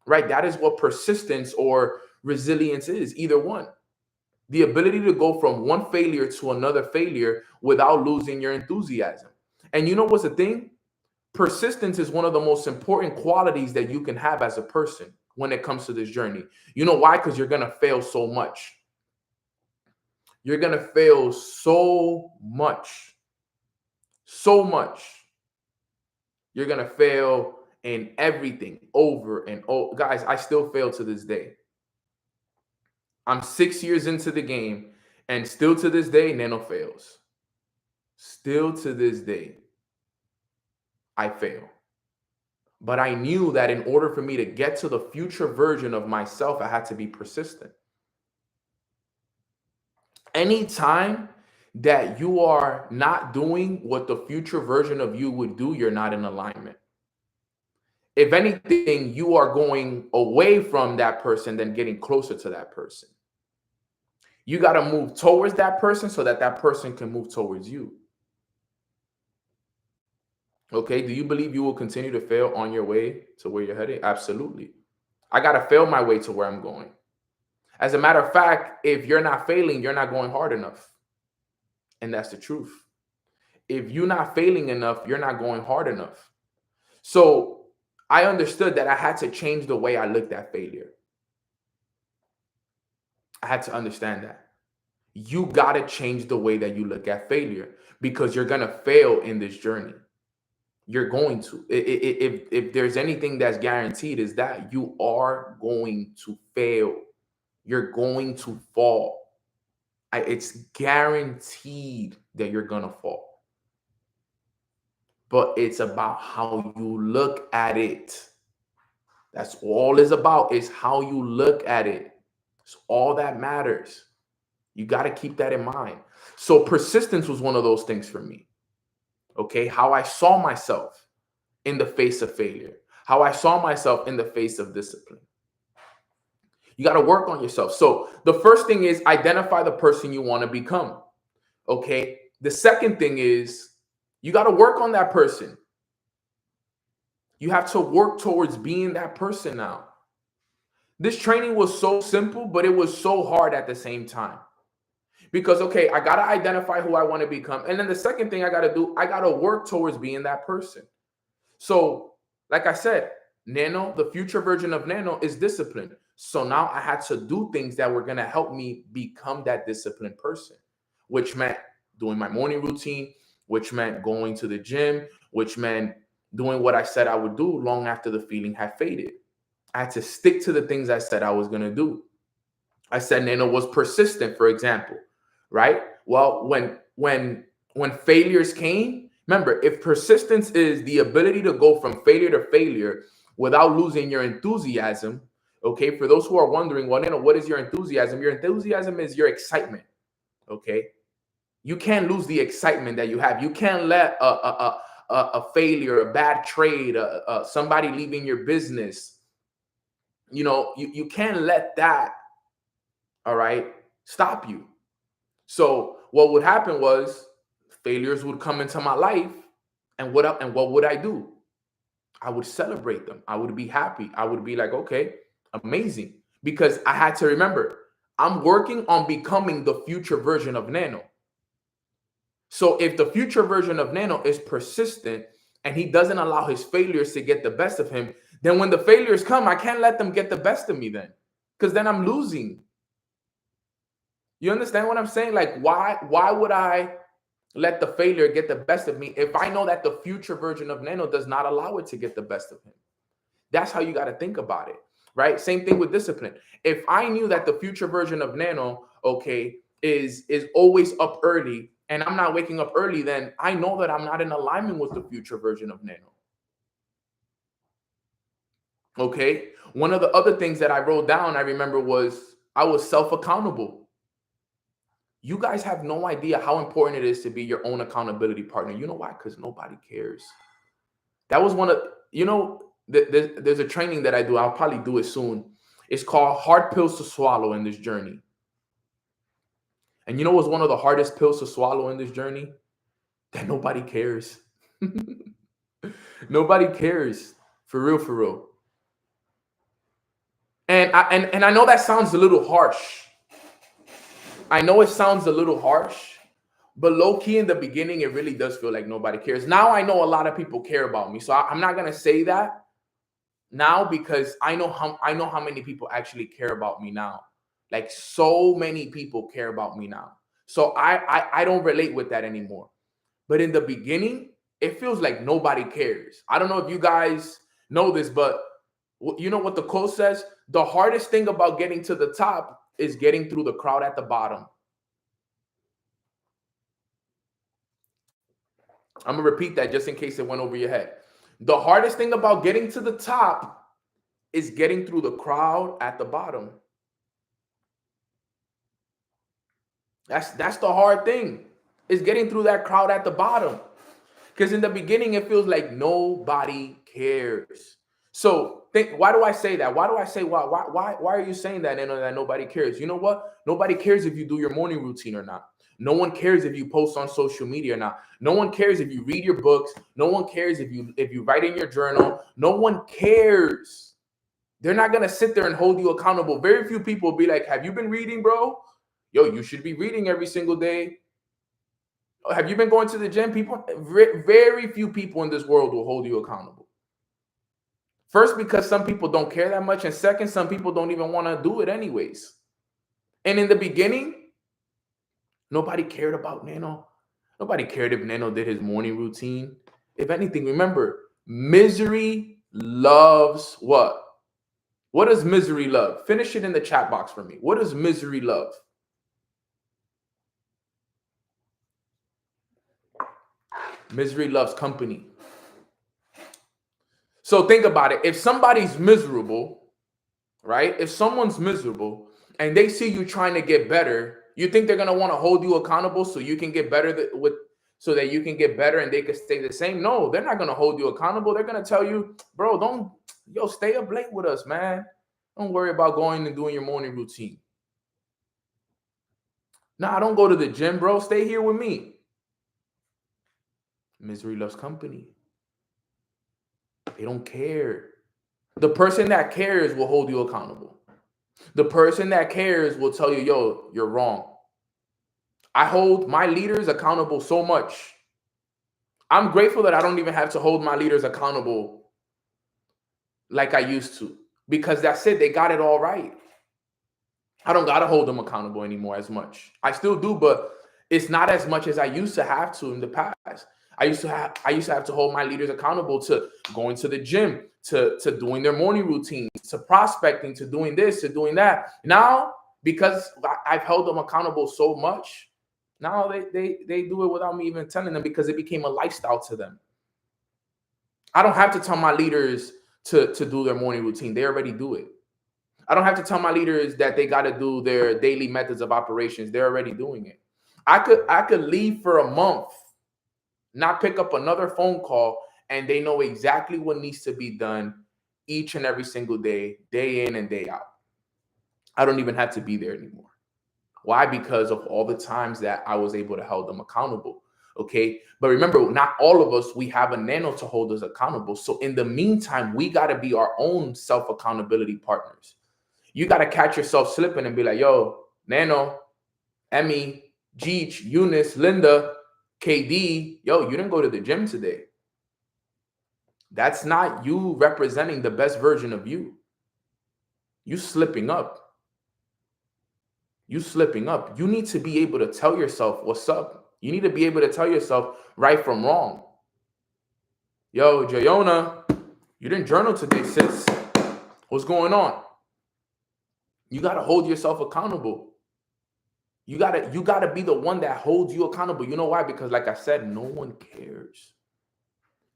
right? That is what persistence or resilience is, either one. The ability to go from one failure to another failure without losing your enthusiasm. And you know what's the thing? Persistence is one of the most important qualities that you can have as a person when it comes to this journey. You know why? Because you're going to fail so much. You're going to fail so much. So much. You're going to fail in everything over and over. Guys, I still fail to this day. I'm 6 years into the game, and still to this day, Nano fails. Still to this day, I fail. But I knew that in order for me to get to the future version of myself, I had to be persistent. Anytime that you are not doing what the future version of you would do, you're not in alignment. If anything, you are going away from that person than getting closer to that person. You got to move towards that person so that that person can move towards you. Okay, do you believe you will continue to fail on your way to where you're headed? Absolutely. I got to fail my way to where I'm going. As a matter of fact, if you're not failing, you're not going hard enough. And that's the truth. If you're not failing enough, you're not going hard enough. So I understood that I had to change the way I looked at failure. I had to understand that. You got to change the way that you look at failure because you're going to fail in this journey. You're going to. If there's anything that's guaranteed is that you are going to fail. You're going to fall. It's guaranteed that you're going to fall. But it's about how you look at it. That's all it's about, is how you look at it. It's all that matters. You got to keep that in mind. So persistence was one of those things for me. Okay, how I saw myself in the face of failure, how I saw myself in the face of discipline. You got to work on yourself. So the first thing is identify the person you want to become. Okay, the second thing is you got to work on that person. You have to work towards being that person now. This training was so simple, but it was so hard at the same time. Because, okay, I got to identify who I want to become. And then the second thing I got to do, I got to work towards being that person. So, like I said, Nano, the future version of Nano is disciplined. So now I had to do things that were going to help me become that disciplined person, which meant doing my morning routine, which meant going to the gym, which meant doing what I said I would do long after the feeling had faded. I had to stick to the things I said I was going to do. I said Nano was persistent, for example, right? Well, when failures came, remember, if persistence is the ability to go from failure to failure without losing your enthusiasm, okay, for those who are wondering, well, Nano, what is your enthusiasm? Your enthusiasm is your excitement, okay? You can't lose the excitement that you have. You can't let a failure, a bad trade, somebody leaving your business, you can't let that, all right, stop you. So what would happen was failures would come into my life, and what would I do? I would celebrate them. I would be happy. I would be like, okay, amazing. Because I had to remember, I'm working on becoming the future version of Nano. So if the future version of Nano is persistent and he doesn't allow his failures to get the best of him, then when the failures come, I can't let them get the best of me then, because then I'm losing. You understand what I'm saying? Like, why would I let the failure get the best of me if I know that the future version of Nano does not allow it to get the best of him? That's how you got to think about it, right? Same thing with discipline. If I knew that the future version of Nano, okay, is always up early and I'm not waking up early, then I know that I'm not in alignment with the future version of Nano. Okay. One of the other things that I wrote down, I remember, was I was self-accountable. You guys have no idea how important it is to be your own accountability partner. You know why? Because nobody cares. That was one of, there's a training that I do. I'll probably do it soon. It's called Hard Pills to Swallow in this journey. And you know what's one of the hardest pills to swallow in this journey? That nobody cares. Nobody cares. For real, for real. And I know that sounds a little harsh. I know it sounds a little harsh, but low key in the beginning, it really does feel like nobody cares. Now I know a lot of people care about me. So I'm not gonna say that now because I know how many people actually care about me now. Like so many people care about me now. So I don't relate with that anymore. But in the beginning, it feels like nobody cares. I don't know if you guys know this, but you know what the quote says? The hardest thing about getting to the top is getting through the crowd at the bottom. I'm going to repeat that just in case it went over your head. The hardest thing about getting to the top is getting through the crowd at the bottom. That's the hard thing, is getting through that crowd at the bottom. Because in the beginning, it feels like nobody cares. So why do I say that? Why do I say why are you saying that, that nobody cares? You know what? Nobody cares if you do your morning routine or not. No one cares if you post on social media or not. No one cares if you read your books. No one cares if you write in your journal. No one cares. They're not gonna sit there and hold you accountable. Very few people will be like, "Have you been reading, bro? Yo, you should be reading every single day. Have you been going to the gym?" People, very few people in this world will hold you accountable. First, because some people don't care that much. And second, some people don't even want to do it anyways. And in the beginning, nobody cared about Nano. Nobody cared if Nano did his morning routine. If anything, remember, misery loves what? What does misery love? Finish it in the chat box for me. What does misery love? Misery loves company. So think about it. If somebody's miserable, right? If someone's miserable and they see you trying to get better, you think they're going to want to hold you accountable so you can get better so that you can get better and they can stay the same? No, they're not going to hold you accountable. They're going to tell you, bro, stay up late with us, man. Don't worry about going and doing your morning routine. Nah, don't go to the gym, bro. Stay here with me. Misery loves company. They don't care. The person that cares will hold you accountable. The person that cares will tell you, yo, you're wrong. I hold my leaders accountable so much. I'm grateful that I don't even have to hold my leaders accountable like I used to, because that's it. They got it all right. I don't got to hold them accountable anymore as much. I still do, but it's not as much as I used to have to in the past. I used to have to hold my leaders accountable to going to the gym, to doing their morning routines, to prospecting, to doing this, to doing that. Now, because I've held them accountable so much, now they do it without me even telling them, because it became a lifestyle to them. I don't have to tell my leaders to do their morning routine. They already do it. I don't have to tell my leaders that they got to do their daily methods of operations. They're already doing it. I could leave for a month, not pick up another phone call, and they know exactly what needs to be done each and every single day, day in and day out. I don't even have to be there anymore. Why? Because of all the times that I was able to hold them accountable. Okay. But remember, not all of us, we have a Nano to hold us accountable. So in the meantime, we got to be our own self-accountability partners. You got to catch yourself slipping and be like, yo, Nano, Emmy, Jeech, Eunice, Linda, KD, yo, you didn't go to the gym today. That's not you representing the best version of you. You slipping up. You slipping up. You need to be able to tell yourself what's up. You need to be able to tell yourself right from wrong. Yo, Jayona, you didn't journal today, sis. What's going on? You got to hold yourself accountable. You gotta be the one that holds you accountable. You know why? Because like I said, no one cares.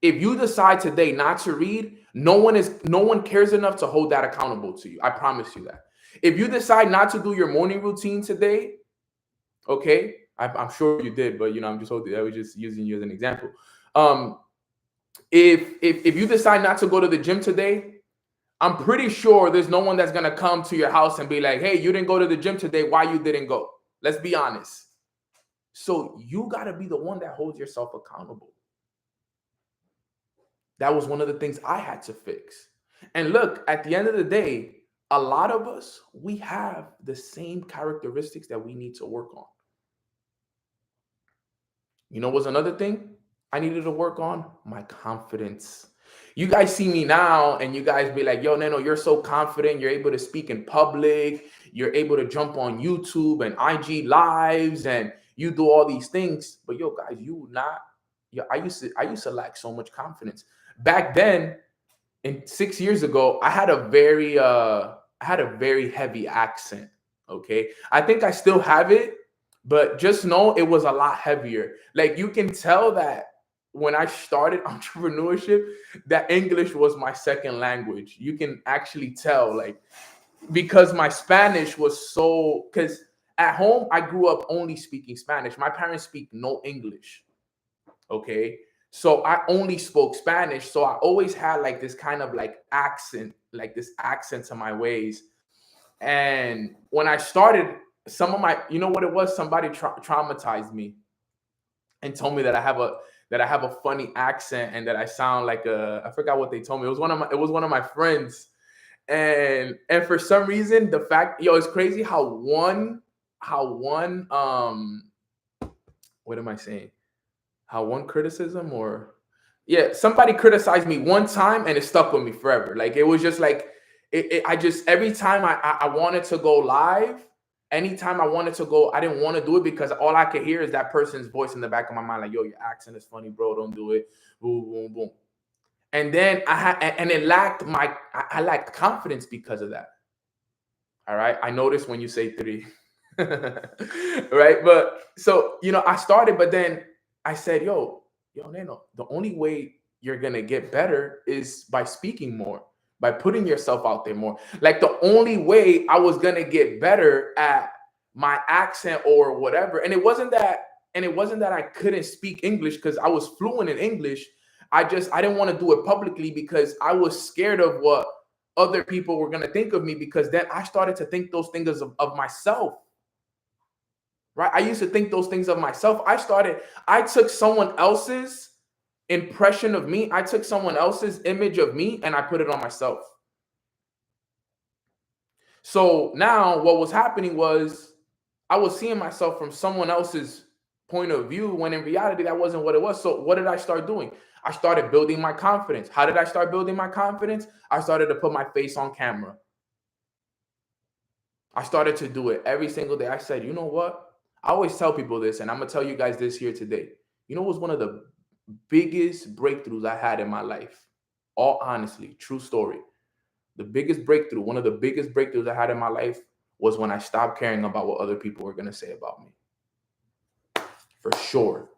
If you decide today not to read, no one cares enough to hold that accountable to you. I promise you that. If you decide not to do your morning routine today, okay, I'm sure you did, but I'm just holding. I was just using you as an example. If you decide not to go to the gym today, I'm pretty sure there's no one that's gonna come to your house and be like, "Hey, you didn't go to the gym today. Why you didn't go?" Let's be honest. So you got to be the one that holds yourself accountable. That was one of the things I had to fix. And look, at the end of the day, a lot of us, we have the same characteristics that we need to work on. You know what's another thing I needed to work on? My confidence. You guys see me now and you guys be like, yo, Neno, you're so confident. You're able to speak in public. You're able to jump on YouTube and IG lives and you do all these things. But yo, guys, I used to lack so much confidence. Back then, 6 years ago, I had a very heavy accent. Okay. I think I still have it, but just know it was a lot heavier. Like you can tell that when I started entrepreneurship, that English was my second language. You can actually tell, like, because my Spanish was so, because at home I grew up only speaking Spanish. My parents speak no English. Okay. So I only spoke Spanish. So I always had like this kind of like accent, like this accent to my ways. And when I started, you know what it was? Somebody traumatized me and told me that I have a funny accent and that I sound like I forgot what they told me. It was one of my friends. And for some reason, it's crazy how one what am I saying? How one criticism somebody criticized me one time and it stuck with me forever. Like it was just like I just every time I wanted to go live, anytime I wanted to go, I didn't want to do it because all I could hear is that person's voice in the back of my mind, like, yo, your accent is funny, bro. Don't do it. Boom, boom, boom. And then I lacked confidence because of that. All right. I noticed when you say 3. Right. But so, I started, but then I said, yo, Neno, the only way you're going to get better is by speaking more, by putting yourself out there more. Like the only way I was going to get better at my accent or whatever. And it wasn't that I couldn't speak English because I was fluent in English. I didn't want to do it publicly because I was scared of what other people were going to think of me, because then I started to think those things of myself. Right? I used to think those things of myself. I took someone else's impression of me. I took someone else's image of me and I put it on myself. So now what was happening was I was seeing myself from someone else's point of view when in reality that wasn't what it was. So what did I start doing? I started building my confidence. How did I start building my confidence? I started to put my face on camera. I started to do it every single day. I said, you know what? I always tell people this, and I'm going to tell you guys this here today. You know what was one of the biggest breakthroughs I had in my life? All honestly, true story. The biggest breakthrough, one of the biggest breakthroughs I had in my life was when I stopped caring about what other people were going to say about me. For sure.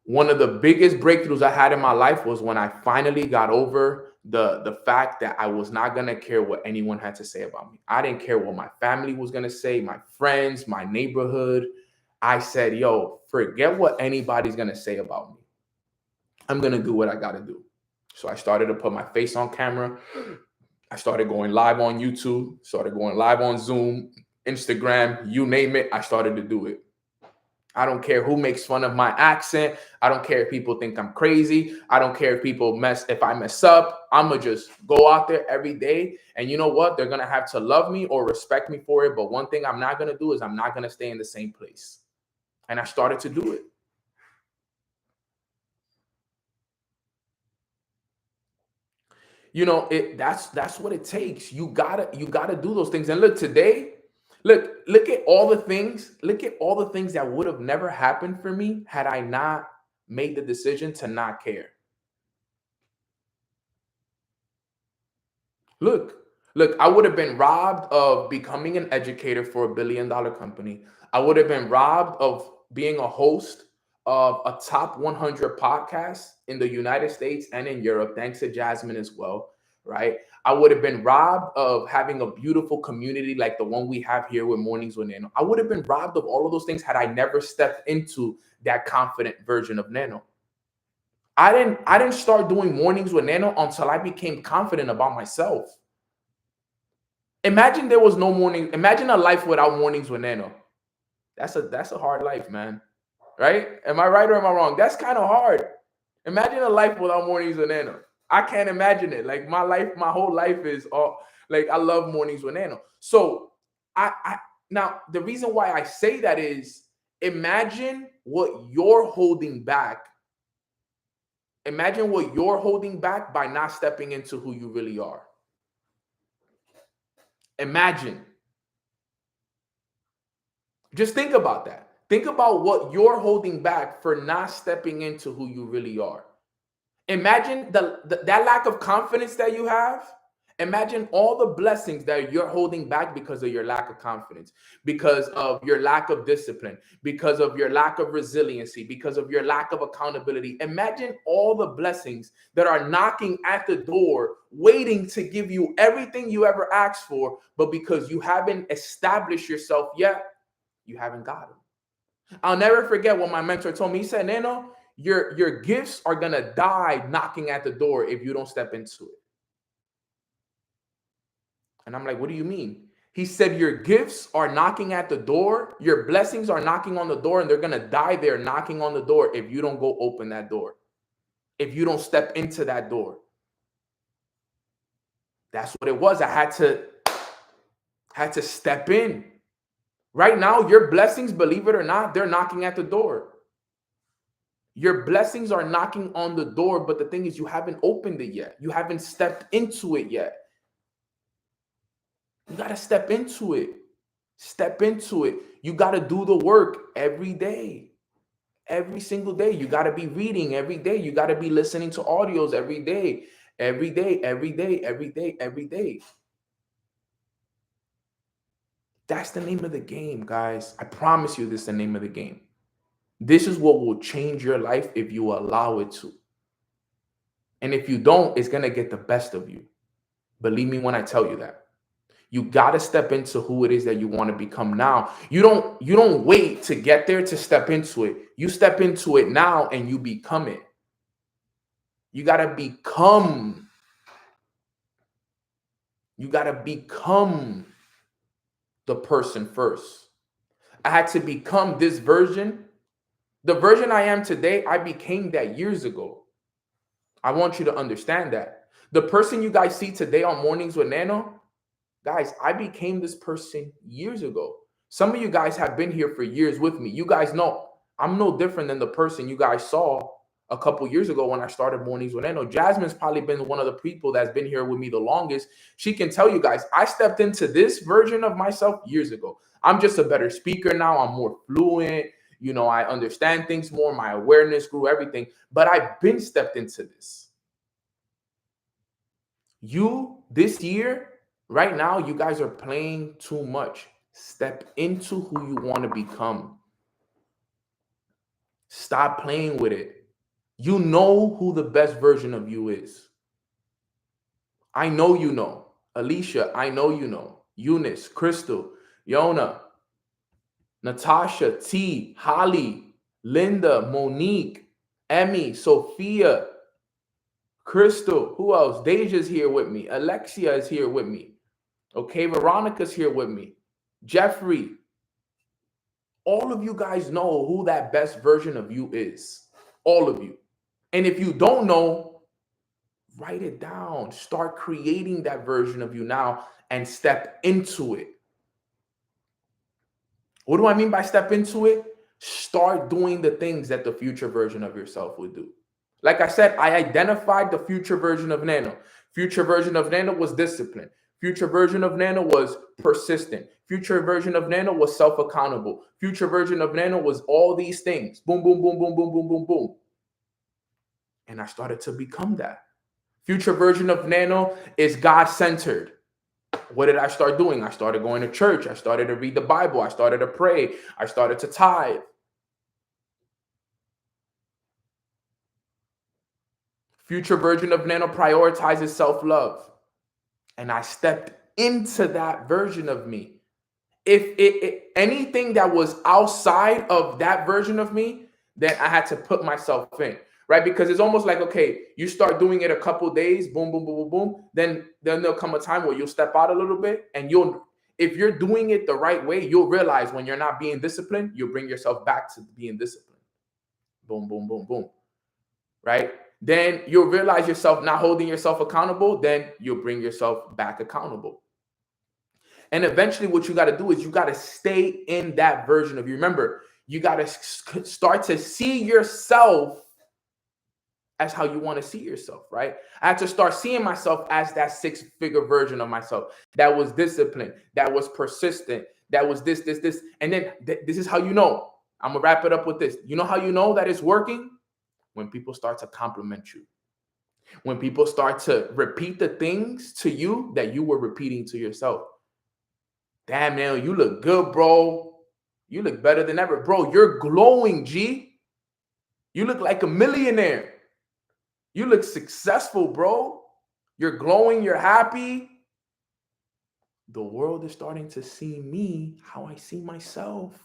One of the biggest breakthroughs I had in my life was when I finally got over the fact that I was not going to care what anyone had to say about me. I didn't care what my family was going to say, my friends, my neighborhood. I said, yo, forget what anybody's going to say about me. I'm going to do what I got to do. So I started to put my face on camera. I started going live on YouTube, started going live on Zoom, Instagram, you name it. I started to do it. I don't care who makes fun of my accent. I don't care if people think I'm crazy. I don't care if I mess up. I'm going to just go out there every day. And you know what? They're going to have to love me or respect me for it. But one thing I'm not going to do is I'm not going to stay in the same place. And I started to do it. That's what it takes. You gotta do those things. And look, today, look at all the things that would have never happened for me had I not made the decision to not care. Look, I would have been robbed of becoming an educator for $1 billion company. I would have been robbed of being a host of a top 100 podcast in the United States and in Europe, thanks to Jasmine as well, right? I would have been robbed of having a beautiful community like the one we have here with Mornings with Nano. I would have been robbed of all of those things had I never stepped into that confident version of Nano. I didn't start doing Mornings with Nano until I became confident about myself. Imagine there was no morning. Imagine a life without Mornings with Nano. That's a hard life, man. Right? Am I right or am I wrong? That's kind of hard. Imagine a life without mornings with Nano. I can't imagine it. Like my whole life is all like I love mornings with Nano. So I now the reason why I say that is imagine what you're holding back. Imagine what you're holding back by not stepping into who you really are. Imagine. Just think about that. Think about what you're holding back for not stepping into who you really are. Imagine that lack of confidence that you have. Imagine all the blessings that you're holding back because of your lack of confidence, because of your lack of discipline, because of your lack of resiliency, because of your lack of accountability. Imagine all the blessings that are knocking at the door, waiting to give you everything you ever asked for, but because you haven't established yourself yet, you haven't got them. I'll never forget what my mentor told me. He said, Nano, your gifts are going to die knocking at the door if you don't step into it. And I'm like, what do you mean? He said, your gifts are knocking at the door. Your blessings are knocking on the door, and they're going to die there knocking on the door if you don't go open that door, if you don't step into that door. That's what it was. I had to step in. Right now, your blessings, believe it or not, they're knocking at the door. Your blessings are knocking on the door, but the thing is, you haven't opened it yet. You haven't stepped into it yet. You got to step into it. Step into it. You got to do the work every day. Every single day. You got to be reading every day. You got to be listening to audios every day. Every day, every day, every day, every day. That's the name of the game, guys. I promise you this is the name of the game. This is what will change your life if you allow it to. And if you don't, it's going to get the best of you. Believe me when I tell you that. You got to step into who it is that you want to become now. You don't wait to get there to step into it. You step into it now and you become it. You got to become. You got to become the person first. I had to become this version. The version I am today, I became that years ago. I want you to understand that. The person you guys see today on Mornings with Nano, guys, I became this person years ago. Some of you guys have been here for years with me. You guys know I'm no different than the person you guys saw a couple years ago when I started Mornings with Nano. Jasmine's probably been one of the people that's been here with me the longest. She can tell you guys, I stepped into this version of myself years ago. I'm just a better speaker now. I'm more fluent. You know, I understand things more. My awareness grew, everything. But I've been stepped into this. You, this year, right now, you guys are playing too much. Step into who you want to become. Stop playing with it. You know who the best version of you is. I know you know. Alicia, I know you know. Eunice, Crystal, Yona, Natasha, T, Holly, Linda, Monique, Emmy, Sophia, Crystal, who else? Deja's here with me. Alexia is here with me. Okay, Veronica's here with me. Jeffrey. All of you guys know who that best version of you is. All of you. And if you don't know, write it down. Start creating that version of you now and step into it. What do I mean by step into it? Start doing the things that the future version of yourself would do. Like I said, I identified the future version of Nano. Future version of Nano was disciplined. Future version of Nano was persistent. Future version of Nano was self-accountable. Future version of Nano was all these things. Boom, boom, boom, boom, boom, boom, boom, boom. And I started to become that. Future version of Nano is God-centered. What did I start doing? I started going to church. I started to read the Bible. I started to pray. I started to tithe. Future version of Nano prioritizes self-love. And I stepped into that version of me. If anything that was outside of that version of me, then I had to put myself in, right? Because it's almost like, okay, you start doing it a couple days, boom, boom, boom, boom, boom. Then there'll come a time where you'll step out a little bit, and if you're doing it the right way, you'll realize when you're not being disciplined, you'll bring yourself back to being disciplined. Boom, boom, boom, boom. right? Then you'll realize yourself not holding yourself accountable. Then you'll bring yourself back accountable. And eventually what you got to do is you got to stay in that version of you. Remember, you got to start to see yourself as how you want to see yourself, right? I had to start seeing myself as that 6-figure version of myself that was disciplined, that was persistent, that was this. And then this is how you know. I'm going to wrap it up with this. You know how you know that it's working? When people start to compliment you. When people start to repeat the things to you that you were repeating to yourself. Damn, man, you look good, bro. You look better than ever. Bro, you're glowing, G. You look like a millionaire. You look successful, bro. You're glowing. You're happy. The world is starting to see me how I see myself.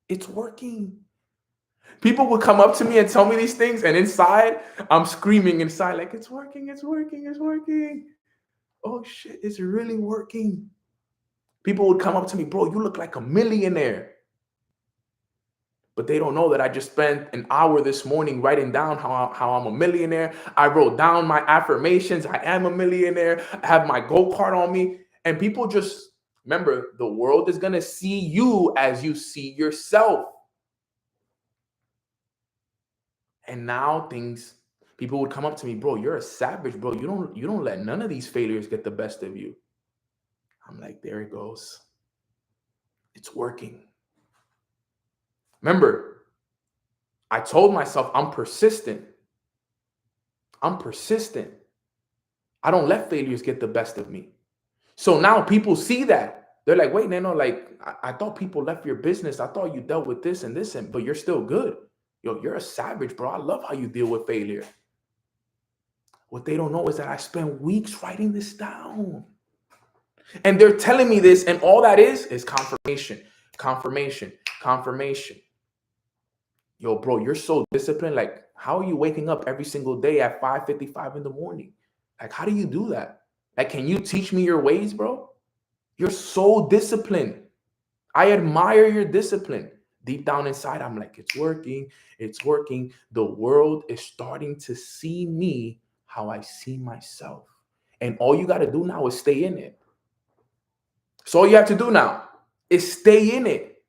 It's working. People would come up to me and tell me these things, and inside, I'm screaming inside like, it's working, it's working, it's working. Oh, shit, it's really working. People would come up to me, bro, you look like a millionaire. But they don't know that I just spent an hour this morning writing down how I'm a millionaire. I wrote down my affirmations. I am a millionaire. I have my go-kart on me. And people just, remember, the world is going to see you as you see yourself. And now people would come up to me, bro, you're a savage, bro. You don't let none of these failures get the best of you. I'm like, there it goes. It's working. Remember, I told myself I'm persistent. I'm persistent. I don't let failures get the best of me. So now people see that. They're like, wait, Nano, like, I thought people left your business. I thought you dealt with this and this, but you're still good. Yo, you're a savage, bro. I love how you deal with failure. What they don't know is that I spent weeks writing this down. And they're telling me this, and all that is confirmation, confirmation, confirmation. Yo, bro, you're so disciplined. Like, how are you waking up every single day at 5:55 in the morning? Like, how do you do that? Like, can you teach me your ways, bro? You're so disciplined. I admire your discipline. Deep down inside, I'm like, it's working. It's working. The world is starting to see me how I see myself. And all you got to do now is stay in it. So all you have to do now is stay in it.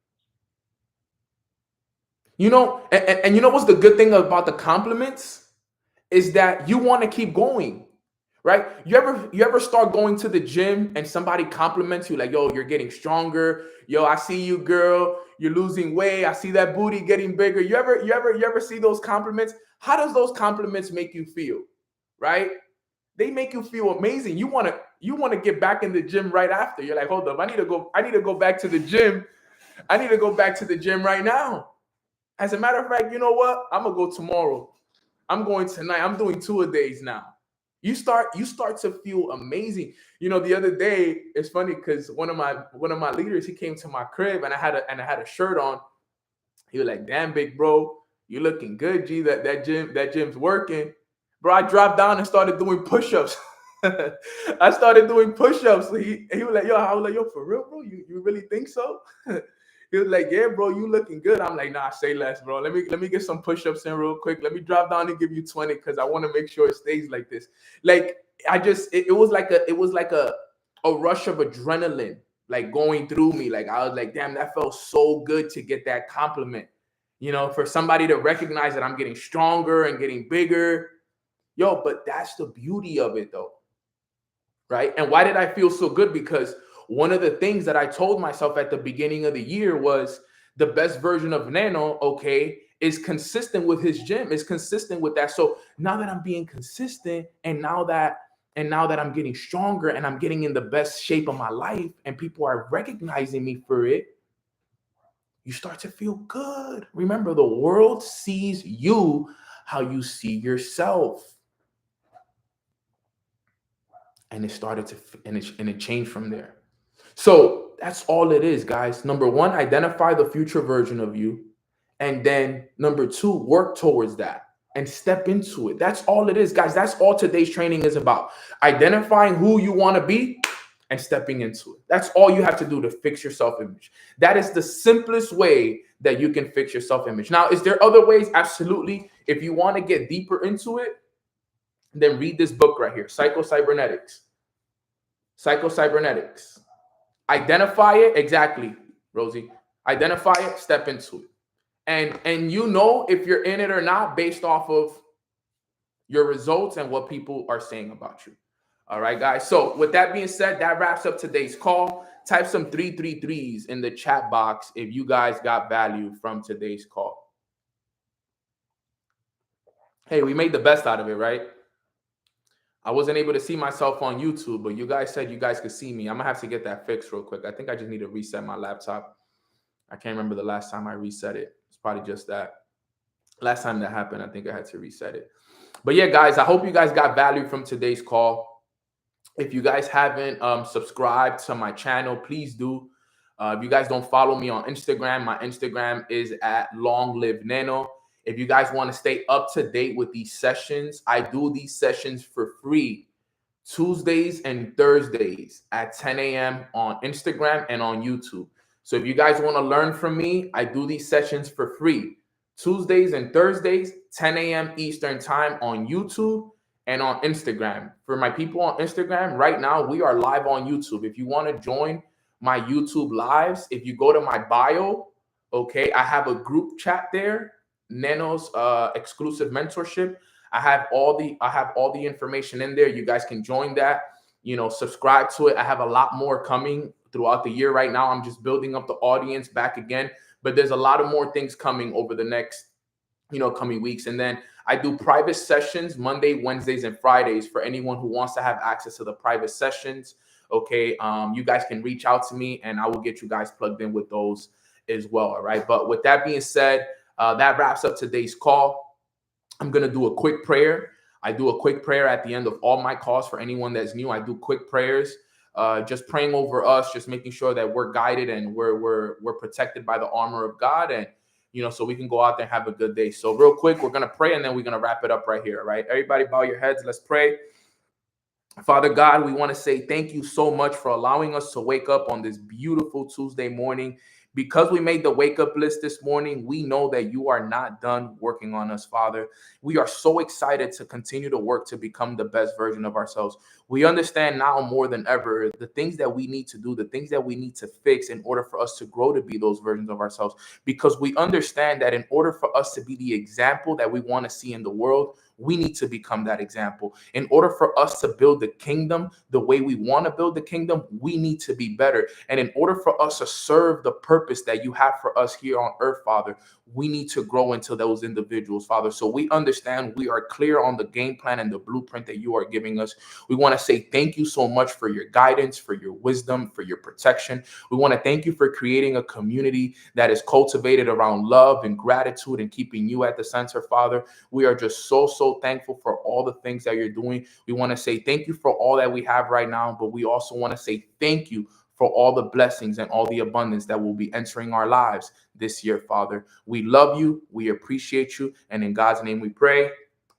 You know, and you know what's the good thing about the compliments is that you want to keep going, right? You ever start going to the gym and somebody compliments you like, yo, you're getting stronger. Yo, I see you, girl. You're losing weight. I see that booty getting bigger. You ever see those compliments? How does those compliments make you feel, right? They make you feel amazing. You want to get back in the gym right after. You're like, hold up, I need to go back to the gym. I need to go back to the gym right now. As a matter of fact, you know what? I'm gonna go tomorrow. I'm going tonight. I'm doing 2-a-days now. You start to feel amazing. You know, the other day, it's funny because one of my leaders, he came to my crib and I had a shirt on. He was like, damn, big bro, you looking good, G. That gym's working. Bro, I dropped down and started doing push-ups. I started doing push-ups. So he was like, yo, I was like, yo, for real, bro? You really think so? He was like, yeah, bro, you looking good. I'm like, nah, say less, bro. Let me get some push-ups in real quick. Let me drop down and give you 20 because I want to make sure it stays like this. Like, it was like a rush of adrenaline, like going through me. Like, I was like, damn, that felt so good to get that compliment. You know, for somebody to recognize that I'm getting stronger and getting bigger. Yo, but that's the beauty of it though, right? And why did I feel so good? Because one of the things that I told myself at the beginning of the year was the best version of Nano, okay, is consistent with his gym, is consistent with that. So now that I'm being consistent and now that I'm getting stronger and I'm getting in the best shape of my life and people are recognizing me for it, you start to feel good. Remember, the world sees you how you see yourself. And it started to, and it changed from there. So that's all it is, guys. Number one, identify the future version of you. And then number two, work towards that and step into it. That's all it is, guys. That's all today's training is about. Identifying who you want to be and stepping into it. That's all you have to do to fix your self-image. That is the simplest way that you can fix your self-image. Now, is there other ways? Absolutely. If you want to get deeper into it, then read this book right here, Psycho-Cybernetics. Psycho-Cybernetics. Identify it. Exactly, Rosie. Identify it, step into it. And you know if you're in it or not based off of your results and what people are saying about you. All right, guys. So with that being said, that wraps up today's call. Type some 333s in the chat box if you guys got value from today's call. Hey, we made the best out of it, right? I wasn't able to see myself on YouTube, but you guys said you guys could see me. I'm gonna have to get that fixed real quick. I think I just need to reset my laptop. I can't remember the last time I reset it. It's probably just that. Last time that happened, I think I had to reset it. But yeah, guys, I hope you guys got value from today's call. If you guys haven't subscribed to my channel, please do. If you guys don't follow me on Instagram, my Instagram is at longlivenano. If you guys want to stay up to date with these sessions, I do these sessions for free Tuesdays and Thursdays at 10 a.m. on Instagram and on YouTube. So if you guys want to learn from me, I do these sessions for free Tuesdays and Thursdays, 10 a.m. Eastern time on YouTube and on Instagram. For my people on Instagram, right now we are live on YouTube. If you want to join my YouTube lives, if you go to my bio, okay, I have a group chat there, Nano's exclusive mentorship. I have all the information in there. You guys can join that, subscribe to it. I have a lot more coming throughout the year. Right now, I'm just building up the audience back again, but there's a lot of more things coming over the next, coming weeks. And then I do private sessions Monday, Wednesdays, and Fridays for anyone who wants to have access to the private sessions. Okay. You guys can reach out to me and I will get you guys plugged in with those as well. All right. But with that being said, that wraps up today's call. I'm going to do a quick prayer. I do a quick prayer at the end of all my calls for anyone that's new. I do quick prayers, just praying over us, just making sure that we're guided and we're protected by the armor of God, and so we can go out there and have a good day. So real quick, we're going to pray and then we're going to wrap it up right here. All right, everybody bow your heads. Let's pray. Father God, we want to say thank you so much for allowing us to wake up on this beautiful Tuesday morning. Because we made the wake up list this morning, we know that you are not done working on us, Father. We are so excited to continue to work to become the best version of ourselves. We understand now more than ever the things that we need to do, the things that we need to fix in order for us to grow to be those versions of ourselves. Because we understand that in order for us to be the example that we want to see in the world, we need to become that example. In order for us to build the kingdom the way we want to build the kingdom, we need to be better. And in order for us to serve the purpose that you have for us here on earth, Father, we need to grow into those individuals, Father. So we understand, we are clear on the game plan and the blueprint that you are giving us. We want to say thank you so much for your guidance, for your wisdom, for your protection. We want to thank you for creating a community that is cultivated around love and gratitude and keeping you at the center, Father. We are just so thankful for all the things that you're doing. We want to say thank you for all that we have right now, but we also want to say thank you for all the blessings and all the abundance that will be entering our lives this year, Father. We love you. We appreciate you. And in God's name we pray.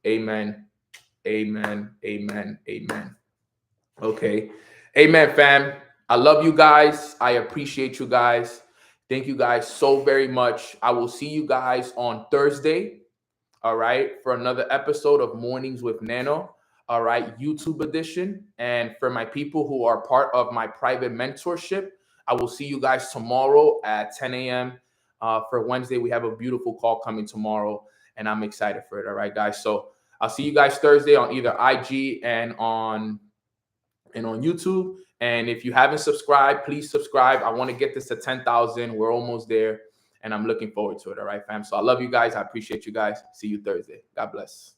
Amen. Amen. Amen. Amen. Okay. Amen, fam. I love you guys. I appreciate you guys. Thank you guys so very much. I will see you guys on Thursday. All right, for another episode of Mornings with Nano, all right, YouTube edition. And for my people who are part of my private mentorship, I will see you guys tomorrow at 10 a.m. For Wednesday, we have a beautiful call coming tomorrow, and I'm excited for it. All right, guys. So I'll see you guys Thursday on either IG and on YouTube. And if you haven't subscribed, please subscribe. I want to get this to 10,000. We're almost there. And I'm looking forward to it. All right, fam. So I love you guys. I appreciate you guys. See you Thursday. God bless.